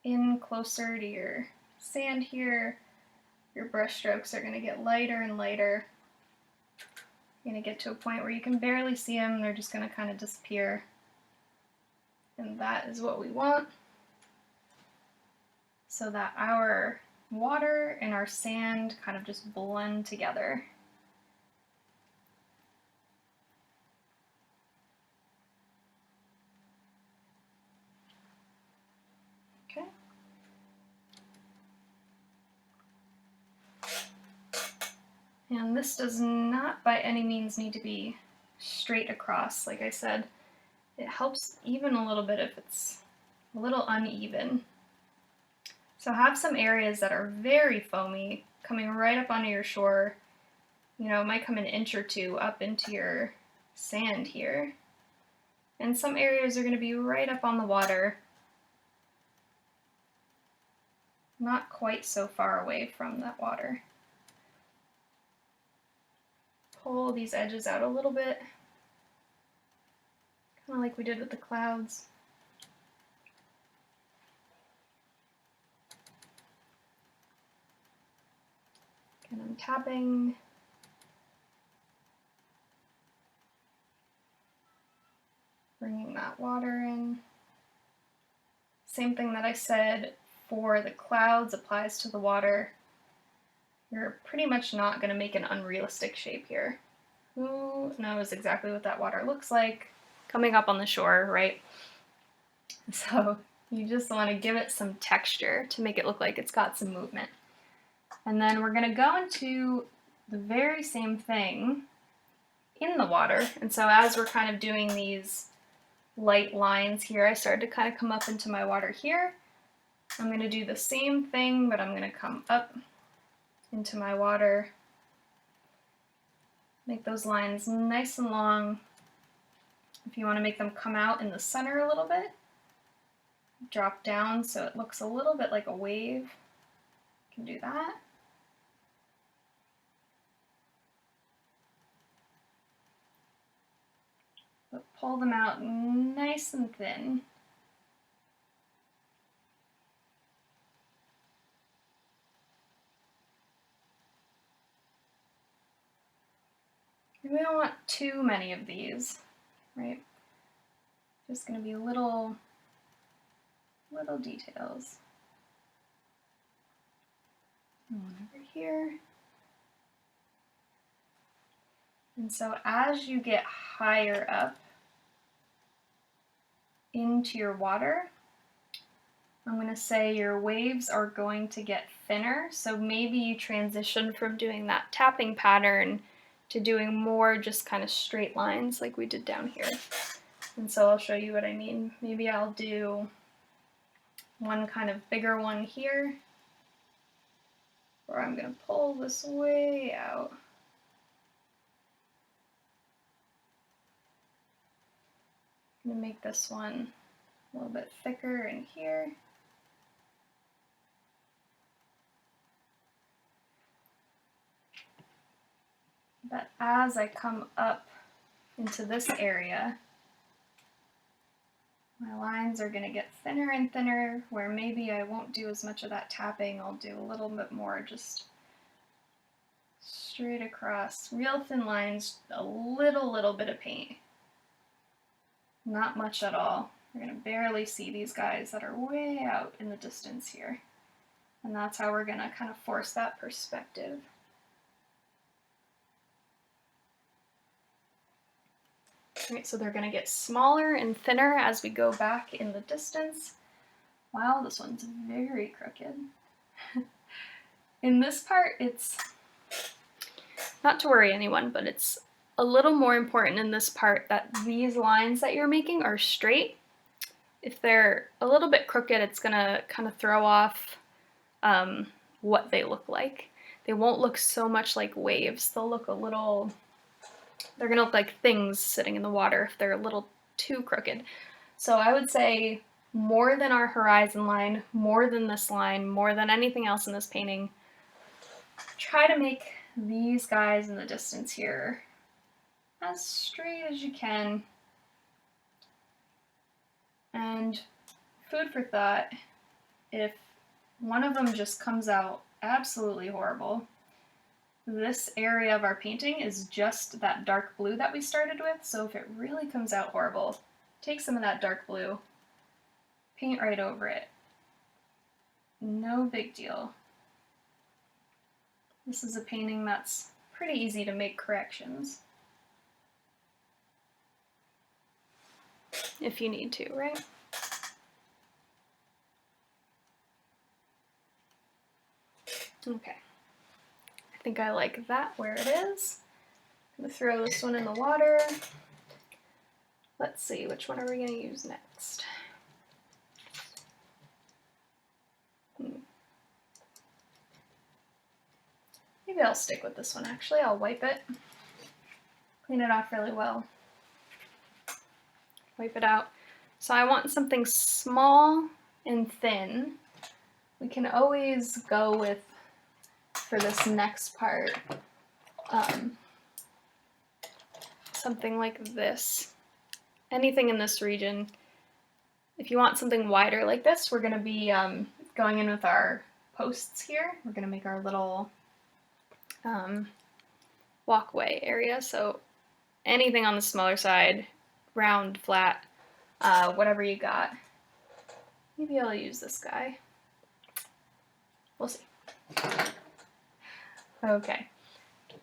in closer to your sand here. Your brush strokes are going to get lighter and lighter. You're going to get to a point where you can barely see them. They're just going to kind of disappear. And that is what we want, so that our water and our sand kind of just blend together. Okay. And this does not by any means need to be straight across. Like I said, it helps even a little bit if it's a little uneven. So have some areas that are very foamy coming right up onto your shore. You know, it might come an inch or two up into your sand here. And some areas are going to be right up on the water, not quite so far away from that water. Pull these edges out a little bit, kind of like we did with the clouds. And I'm tapping. Bringing that water in. Same thing that I said for the clouds applies to the water. You're pretty much not going to make an unrealistic shape here. Who knows exactly what that water looks like coming up on the shore, right? So you just want to give it some texture to make it look like it's got some movement. And then we're going to go into the very same thing in the water. And so as we're kind of doing these light lines here, I started to kind of come up into my water here. I'm going to do the same thing, but I'm going to come up into my water. Make those lines nice and long. If you want to make them come out in the center a little bit, drop down so it looks a little bit like a wave. You can do that. But pull them out nice and thin. And we don't want too many of these, right? Just going to be little details. And one over here. And so as you get higher up into your water, I'm going to say your waves are going to get thinner. So maybe you transition from doing that tapping pattern to doing more just kind of straight lines like we did down here. And so I'll show you what I mean. Maybe I'll do one kind of bigger one here, or I'm going to pull this way out. I'm going to make this one a little bit thicker in here. But as I come up into this area, my lines are going to get thinner and thinner, where maybe I won't do as much of that tapping. I'll do a little bit more just straight across. Real thin lines, a little bit of paint. Not much at all. We're going to barely see these guys that are way out in the distance here. And that's how we're going to kind of force that perspective. Right, so they're going to get smaller and thinner as we go back in the distance. Wow, this one's very crooked. In this part, it's not to worry anyone, but it's a little more important in this part that these lines that you're making are straight. If they're a little bit crooked, it's going to kind of throw off what they look like. They won't look so much like waves. They'll look a little... They're going to look like things sitting in the water if they're a little too crooked. So I would say more than our horizon line, more than this line, more than anything else in this painting, try to make these guys in the distance here as straight as you can. And food for thought, if one of them just comes out absolutely horrible, this area of our painting is just that dark blue that we started with, so if it really comes out horrible, take some of that dark blue, paint right over it. No big deal. This is a painting that's pretty easy to make corrections. If you need to, right? Okay. I think I like that where it is. I'm gonna throw this one in the water. Let's see, which one are we gonna use next? Maybe I'll stick with this one actually. I'll wipe it, clean it off really well. Wipe it out. So I want something small and thin. We can always go with, for this next part, something like this. Anything in this region. If you want something wider like this, we're going to be going in with our posts here. We're going to make our little walkway area. So anything on the smaller side, round, flat, whatever you got. Maybe I'll use this guy. We'll see. Okay.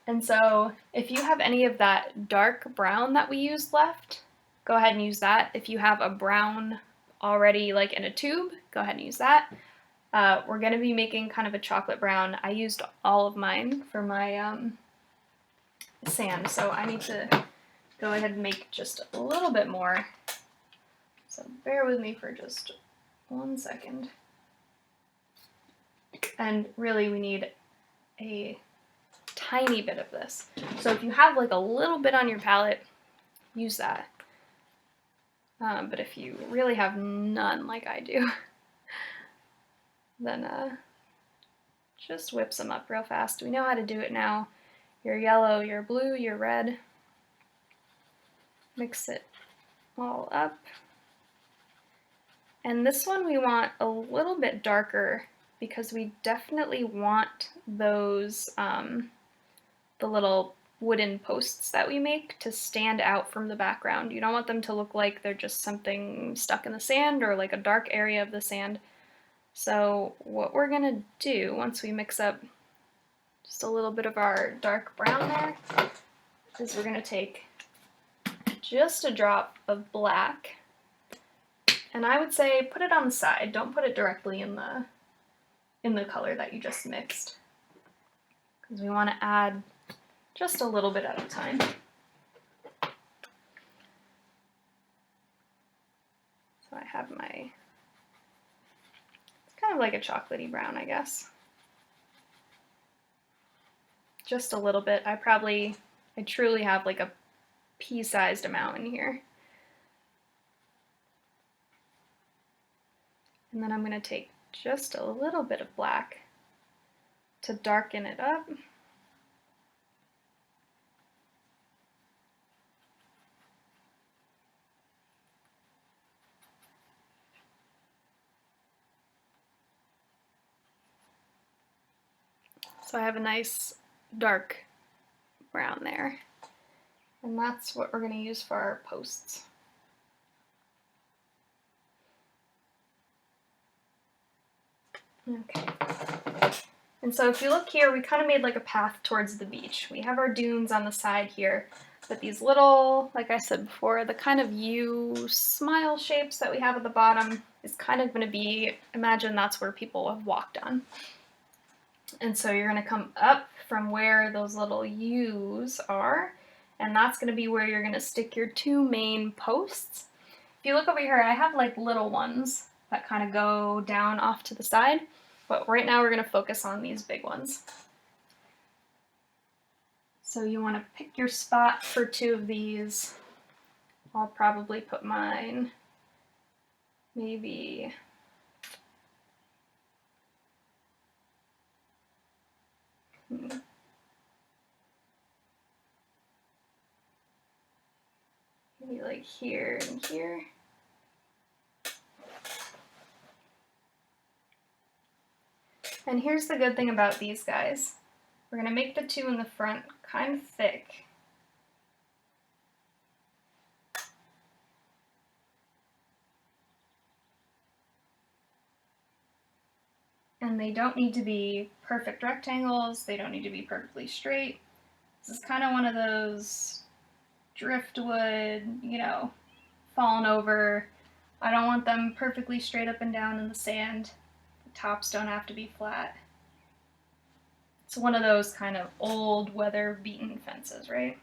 And so if you have any of that dark brown that we used left, go ahead and use that. If you have a brown already like in a tube, go ahead and use that. We're going to be making kind of a chocolate brown. I used all of mine for my sand, so I need to go ahead and make just a little bit more. So bear with me for just 1 second. And really we need a tiny bit of this. So if you have like a little bit on your palette, use that. But if you really have none like I do, then just whip some up real fast. We know how to do it now. Your yellow, your blue, your red. Mix it all up. And this one we want a little bit darker because we definitely want those, the little wooden posts that we make to stand out from the background. You don't want them to look like they're just something stuck in the sand or like a dark area of the sand. So what we're gonna do once we mix up just a little bit of our dark brown there is we're gonna take just a drop of black, and I would say put it on the side. Don't put it directly in the color that you just mixed, because we want to add just a little bit at a time. So I have my, it's kind of like a chocolatey brown, I guess. Just a little bit. I truly have like a pea-sized amount in here. And then I'm going to take just a little bit of black to darken it up. So I have a nice dark brown there. And that's what we're going to use for our posts. Okay. And so if you look here, we kind of made like a path towards the beach. We have our dunes on the side here, but these little, like I said before, the kind of U smile shapes that we have at the bottom is kind of going to be, imagine that's where people have walked on. And so you're going to come up from where those little U's are, and that's going to be where you're going to stick your two main posts. If you look over here, I have like little ones that kind of go down off to the side, but right now we're going to focus on these big ones. So you want to pick your spot for two of these. I'll probably put mine maybe maybe like here and here. And here's the good thing about these guys. We're going to make the two in the front kind of thick. And they don't need to be perfect rectangles. They don't need to be perfectly straight. This is kind of one of those driftwood, you know, fallen over. I don't want them perfectly straight up and down in the sand. The tops don't have to be flat. It's one of those kind of old weather-beaten fences, right?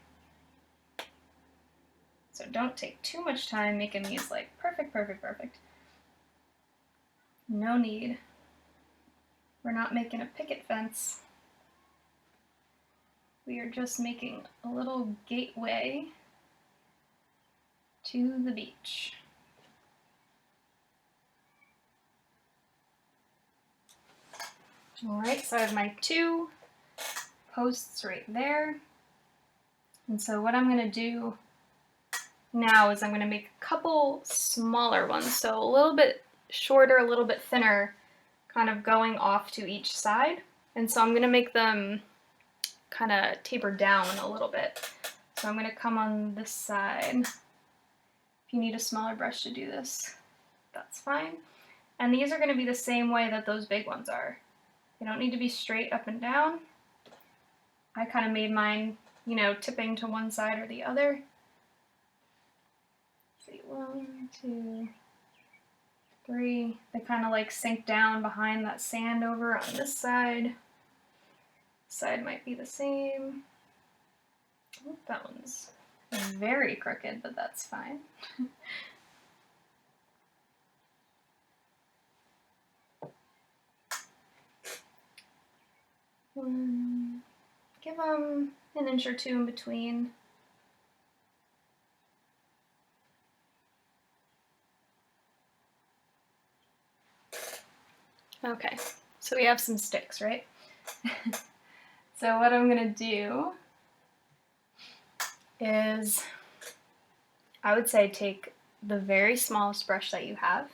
So don't take too much time making these like perfect, perfect, perfect. No need. We're not making a picket fence. We are just making a little gateway to the beach. Alright, so I have my two posts right there. And so what I'm going to do now is I'm going to make a couple smaller ones. So a little bit shorter, a little bit thinner, kind of going off to each side. And so I'm going to make them kind of taper down a little bit. So I'm going to come on this side. If you need a smaller brush to do this, that's fine. And these are going to be the same way that those big ones are. They don't need to be straight up and down. I kind of made mine, you know, tipping to one side or the other. Let's see, 1, 2, 3. They kind of like sink down behind that sand over on this side. This side might be the same. Oh, that one's very crooked, but that's fine. Give them an inch or two in between. Okay, so we have some sticks, right? So what I'm gonna do is, I would say take the very smallest brush that you have.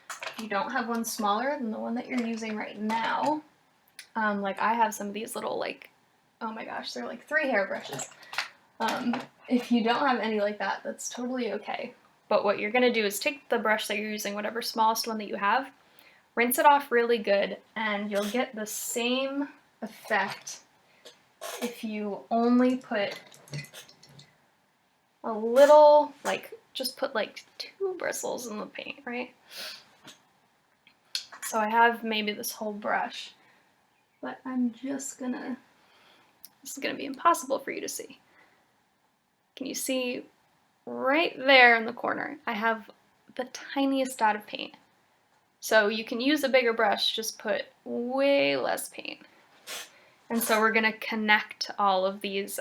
If you don't have one smaller than the one that you're using right now, like I have some of these little like, oh my gosh, they're like 3 hairbrushes. If you don't have any like that, that's totally okay. But what you're gonna do is take the brush that you're using, whatever smallest one that you have, rinse it off really good, and you'll get the same effect if you only put a little, like, just put like 2 bristles in the paint, right? So I have maybe this whole brush, but I'm just gonna, this is gonna be impossible for you to see. Can you see right there in the corner? I have the tiniest dot of paint. So you can use a bigger brush, just put way less paint. And so we're gonna connect all of these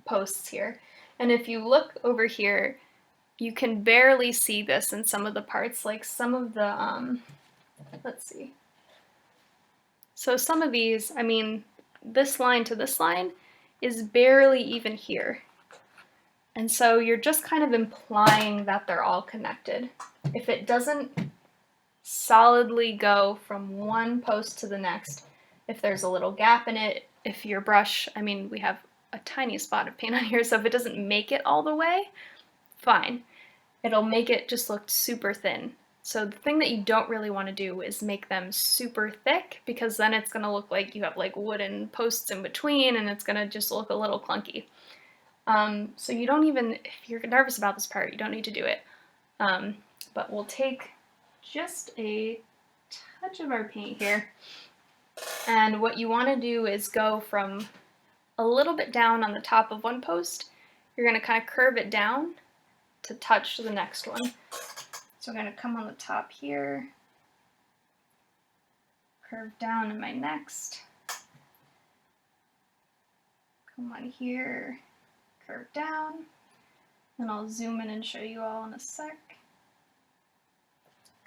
posts here. And if you look over here, you can barely see this in some of the parts, like some of the, let's see. So some of these, I mean, this line to this line is barely even here. And so you're just kind of implying that they're all connected. If it doesn't solidly go from one post to the next, if there's a little gap in it, if your brush, I mean, we have a tiny spot of paint on here, so if it doesn't make it all the way, fine. It'll make it just look super thin. So the thing that you don't really want to do is make them super thick, because then it's going to look like you have like wooden posts in between, and it's going to just look a little clunky. So you don't even, if you're nervous about this part, you don't need to do it. But we'll take just a touch of our paint here, and what you want to do is go from a little bit down on the top of one post. You're going to kind of curve it down to touch the next one. So I'm going to come on the top here, curve down in my next, come on here, curve down, and I'll zoom in and show you all in a sec.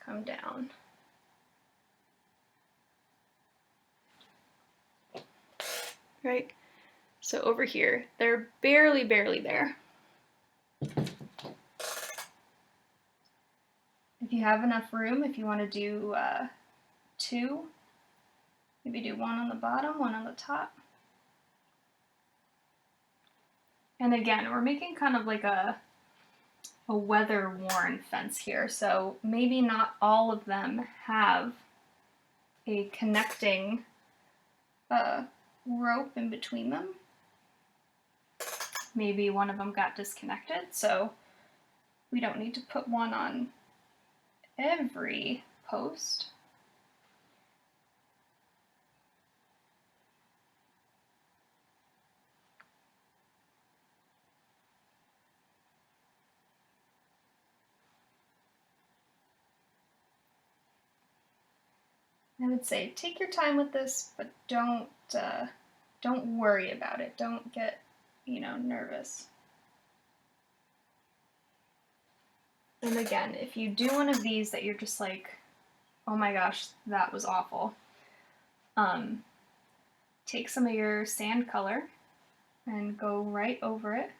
Come down. Right? So over here, they're barely there. If you have enough room, if you want to do 2, Maybe do one on the bottom, one on the top. And again, we're making kind of like a weather-worn fence here, so maybe not all of them have a connecting rope in between them. Maybe one of them got disconnected, so we don't need to put one on every post. I would say take your time with this, but don't worry about it. Don't get, nervous. And again, if you do one of these that you're just like, oh my gosh, that was awful, take some of your sand color and go right over it.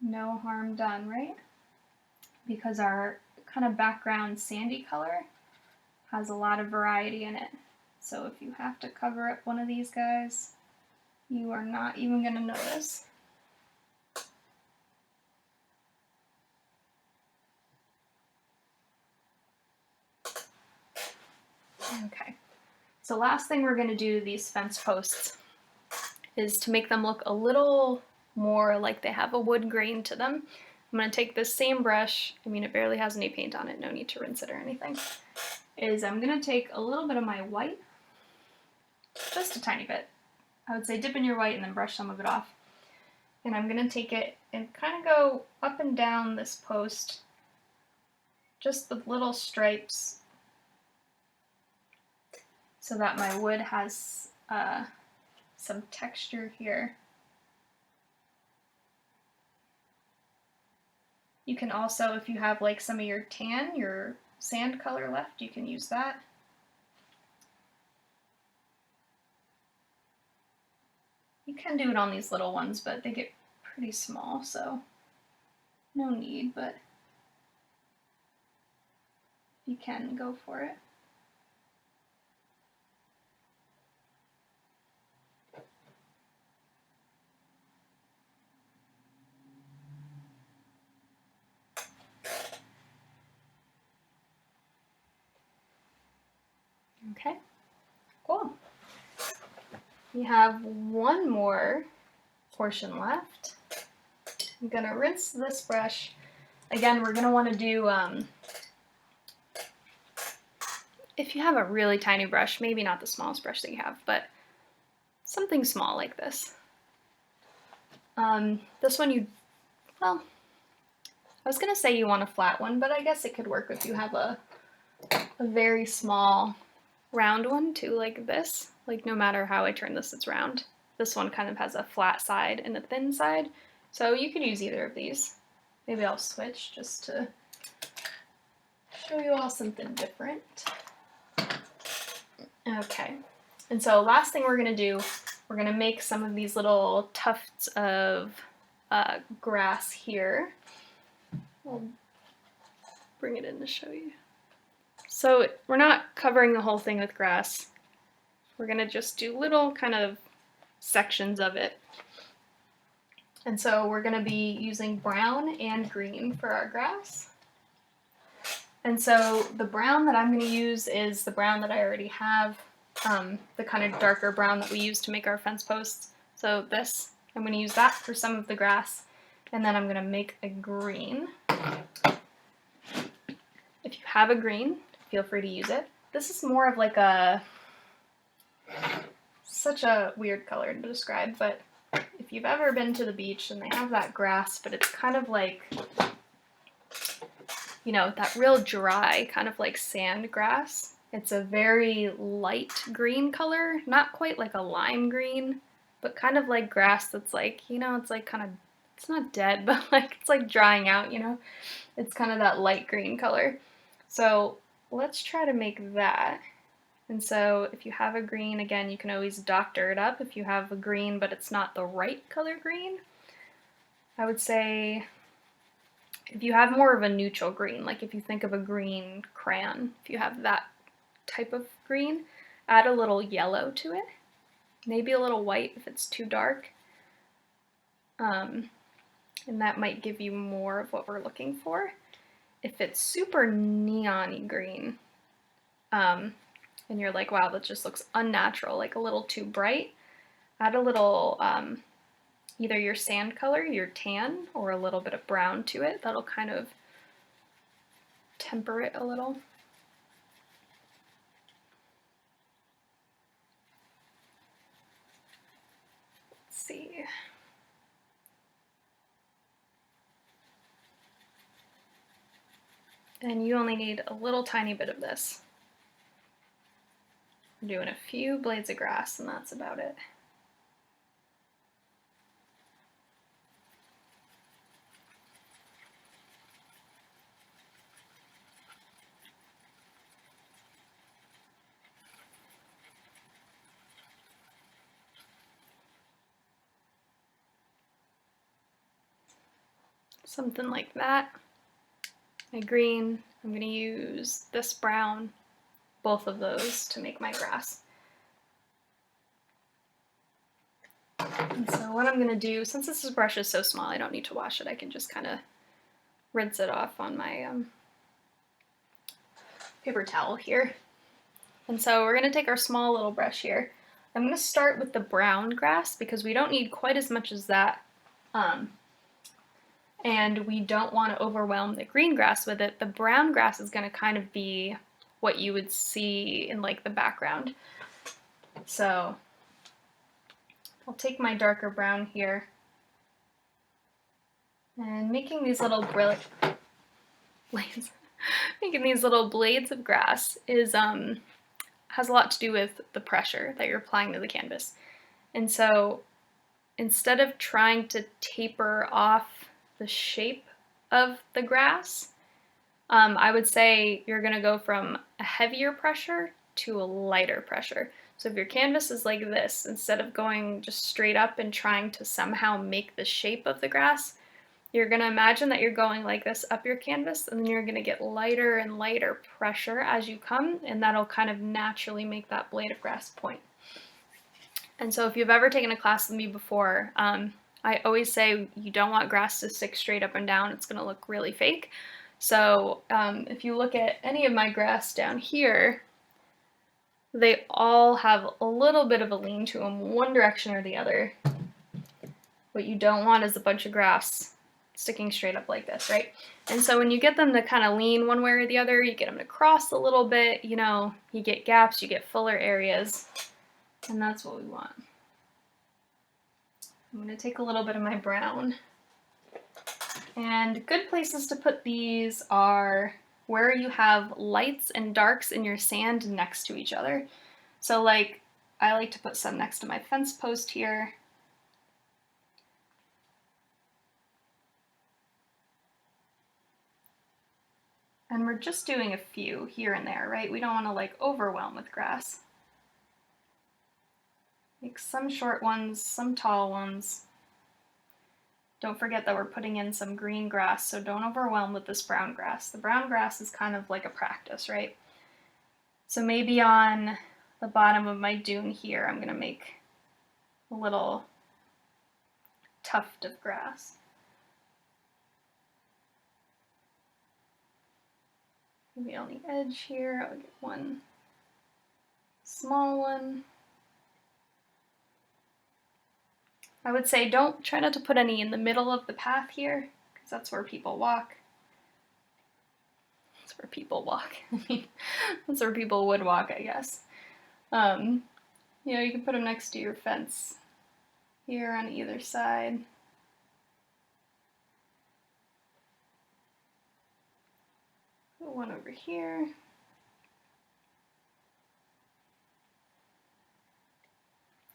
No harm done, right? Because our kind of background sandy color has a lot of variety in it. So if you have to cover up one of these guys, you are not even going to notice. Okay, so last thing we're going to do to these fence posts is to make them look a little more like they have a wood grain to them. I'm going to take this same brush, it barely has any paint on it, no need to rinse it or anything, I'm going to take a little bit of my white, just a tiny bit. I would say dip in your white and then brush some of it off. And I'm going to take it and kind of go up and down this post, just with little stripes, so that my wood has some texture here. You can also, if you have like some of your sand color left, you can use that. You can do it on these little ones, but they get pretty small, so no need, but you can go for it. Okay, cool. We have one more portion left. I'm gonna rinse this brush. Again, we're gonna wanna do, if you have a really tiny brush, maybe not the smallest brush that you have, but something small like this. This one I was gonna say you want a flat one, but I guess it could work if you have a very small round one too, like this. Like no matter how I turn this, it's round. This one kind of has a flat side and a thin side, so you could use either of these. Maybe I'll switch just to show you all something different. Okay, and so last thing we're gonna do, we're gonna make some of these little tufts of grass here. I'll bring it in to show you. So we're not covering the whole thing with grass. We're gonna just do little kind of sections of it. And so we're gonna be using brown and green for our grass. And so the brown that I'm gonna use is the brown that I already have, the kind of darker brown that we use to make our fence posts. So this, I'm gonna use that for some of the grass, and then I'm gonna make a green. If you have a green, feel free to use it. This is more of like such a weird color to describe, but if you've ever been to the beach and they have that grass, but it's kind of like, that real dry, kind of like sand grass. It's a very light green color, not quite like a lime green, but kind of like grass that's like, it's like kind of, it's not dead, but like it's like drying out, It's kind of that light green color. So let's try to make that. And so if you have a green, again, you can always doctor it up if you have a green, but it's not the right color green. I would say if you have more of a neutral green, like if you think of a green crayon, if you have that type of green, add a little yellow to it, maybe a little white if it's too dark, and that might give you more of what we're looking for. If it's super neon-y green, and you're like, wow, that just looks unnatural, like a little too bright, add a little either your sand color, your tan, or a little bit of brown to it. That'll kind of temper it a little. Let's see. And you only need a little tiny bit of this. I'm doing a few blades of grass and that's about it. Something like that. My green, I'm going to use this brown, both of those to make my grass. And so what I'm going to do, since this brush is so small, I don't need to wash it, I can just kind of rinse it off on my paper towel here. And so we're going to take our small little brush here. I'm going to start with the brown grass because we don't need quite as much as that. And we don't want to overwhelm the green grass with it. The brown grass is going to kind of be what you would see in like the background. So I'll take my darker brown here and making these little blades, making these little blades of grass is has a lot to do with the pressure that you're applying to the canvas. And so instead of trying to taper off the shape of the grass, I would say you're going to go from a heavier pressure to a lighter pressure. So if your canvas is like this, instead of going just straight up and trying to somehow make the shape of the grass, you're going to imagine that you're going like this up your canvas, and then you're going to get lighter and lighter pressure as you come, and that'll kind of naturally make that blade of grass point. And so if you've ever taken a class with me before, I always say you don't want grass to stick straight up and down. It's going to look really fake. So if you look at any of my grass down here, they all have a little bit of a lean to them, one direction or the other. What you don't want is a bunch of grass sticking straight up like this, right? And so when you get them to kind of lean one way or the other, you get them to cross a little bit, you know, you get gaps, you get fuller areas, and that's what we want. I'm going to take a little bit of my brown. And good places to put these are where you have lights and darks in your sand next to each other. So like, I like to put some next to my fence post here. And we're just doing a few here and there, right? We don't want to like overwhelm with grass. Make some short ones, some tall ones. Don't forget that we're putting in some green grass, so don't overwhelm with this brown grass. The brown grass is kind of like a practice, right? So maybe on the bottom of my dune here, I'm going to make a little tuft of grass. Maybe on the edge here, I'll get one small one. I would say try not to put any in the middle of the path here, because that's where people walk. That's where people walk. I mean, that's where people would walk, I guess. You know, you can put them next to your fence here on either side. Put one over here.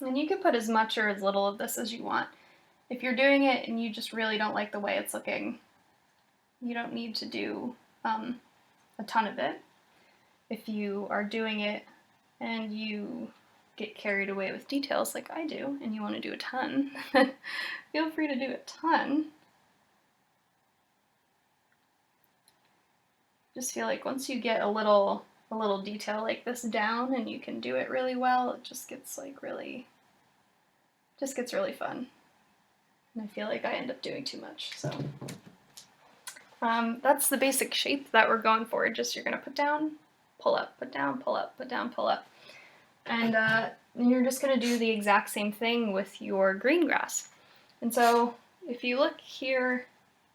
And you can put as much or as little of this as you want. If you're doing it and you just really don't like the way it's looking, you don't need to do a ton of it. If you are doing it and you get carried away with details like I do, and you want to do a ton, feel free to do a ton. Just feel like once you get a little a little detail like this down and you can do it really well, it just gets like really fun. And I feel like I end up doing too much, so. That's the basic shape that we're going for. Just you're gonna put down, pull up, put down, pull up, put down, pull up. And you're just gonna do the exact same thing with your green grass. And so if you look here,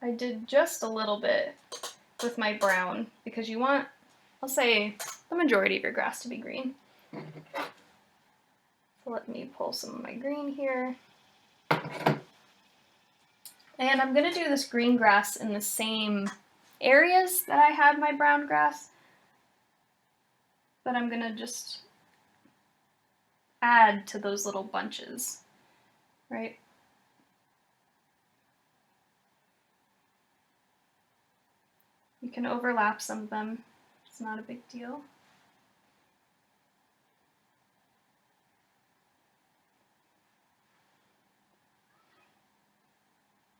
I did just a little bit with my brown because you want, I'll say, the majority of your grass to be green. So let me pull some of my green here. And I'm going to do this green grass in the same areas that I had my brown grass, but I'm going to just add to those little bunches, right? You can overlap some of them, it's not a big deal.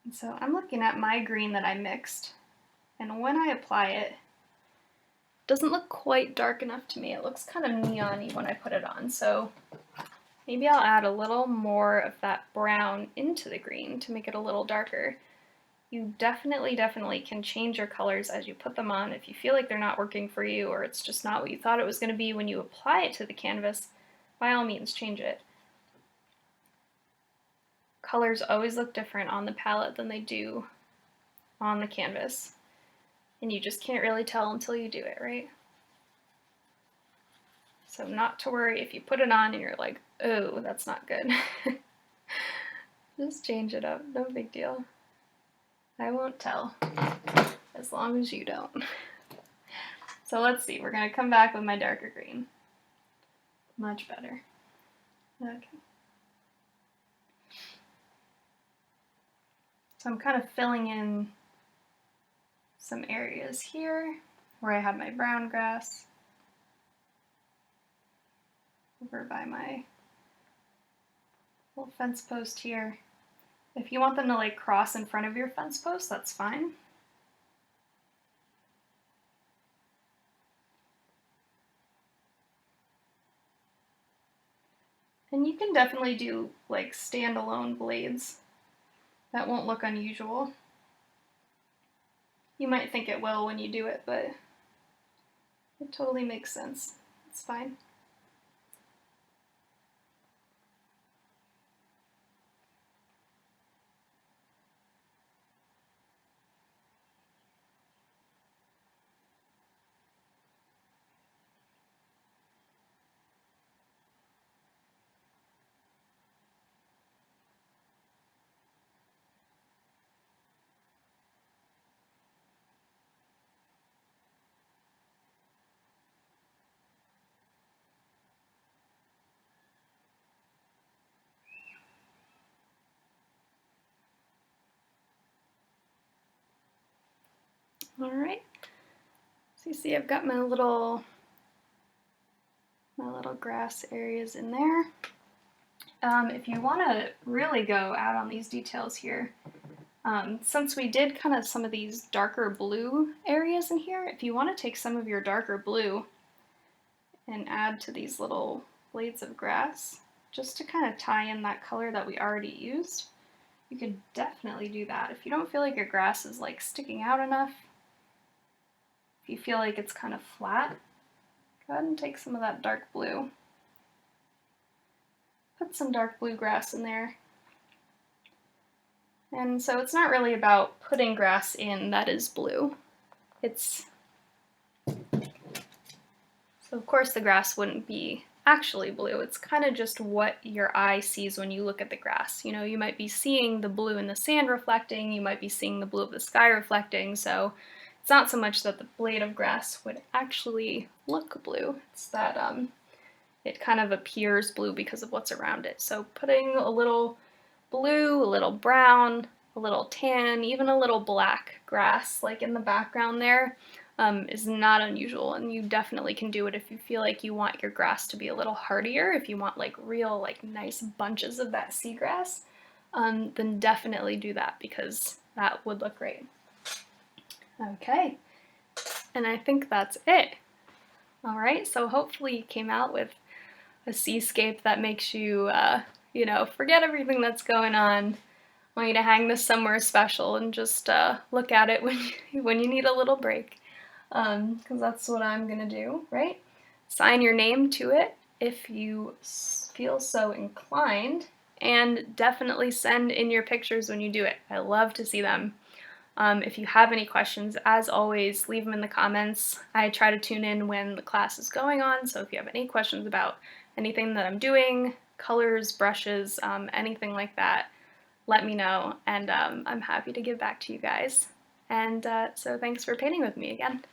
And so I'm looking at my green that I mixed, and when I apply it, it doesn't look quite dark enough to me. It looks kind of neon-y when I put it on, so maybe I'll add a little more of that brown into the green to make it a little darker. You definitely can change your colors as you put them on. If you feel like they're not working for you or it's just not what you thought it was going to be when you apply it to the canvas, by all means change it. Colors always look different on the palette than they do on the canvas, and you just can't really tell until you do it, right? So not to worry if you put it on and you're like, oh, that's not good. Just change it up, no big deal. I won't tell, as long as you don't. So let's see, we're gonna come back with my darker green. Much better. Okay. So I'm kind of filling in some areas here where I have my brown grass. Over by my little fence post here. If you want them to like cross in front of your fence post, that's fine. And you can definitely do like standalone blades. That won't look unusual. You might think it will when you do it, but it totally makes sense. It's fine. All right, so you see I've got my little grass areas in there. If you want to really go out on these details here, since we did kind of some of these darker blue areas in here, if you want to take some of your darker blue and add to these little blades of grass, just to kind of tie in that color that we already used, you could definitely do that. If you don't feel like your grass is like sticking out enough, if you feel like it's kind of flat, go ahead and take some of that dark blue. Put some dark blue grass in there. And so it's not really about putting grass in that is blue. So of course the grass wouldn't be actually blue. It's kind of just what your eye sees when you look at the grass. You know, you might be seeing the blue in the sand reflecting, you might be seeing the blue of the sky reflecting, so it's not so much that the blade of grass would actually look blue, it's that it kind of appears blue because of what's around it. So putting a little blue, a little brown, a little tan, even a little black grass like in the background there is not unusual, and you definitely can do it if you feel like you want your grass to be a little hardier, if you want like real like nice bunches of that seagrass, then definitely do that because that would look great. Okay, and I think that's it. Alright, so hopefully you came out with a seascape that makes you, forget everything that's going on. I want you to hang this somewhere special and just look at it when you need a little break. Because that's what I'm gonna do, right? Sign your name to it if you feel so inclined, and definitely send in your pictures when you do it. I love to see them. If you have any questions, as always, leave them in the comments. I try to tune in when the class is going on, so if you have any questions about anything that I'm doing, colors, brushes, anything like that, let me know, and I'm happy to give back to you guys. And so thanks for painting with me again.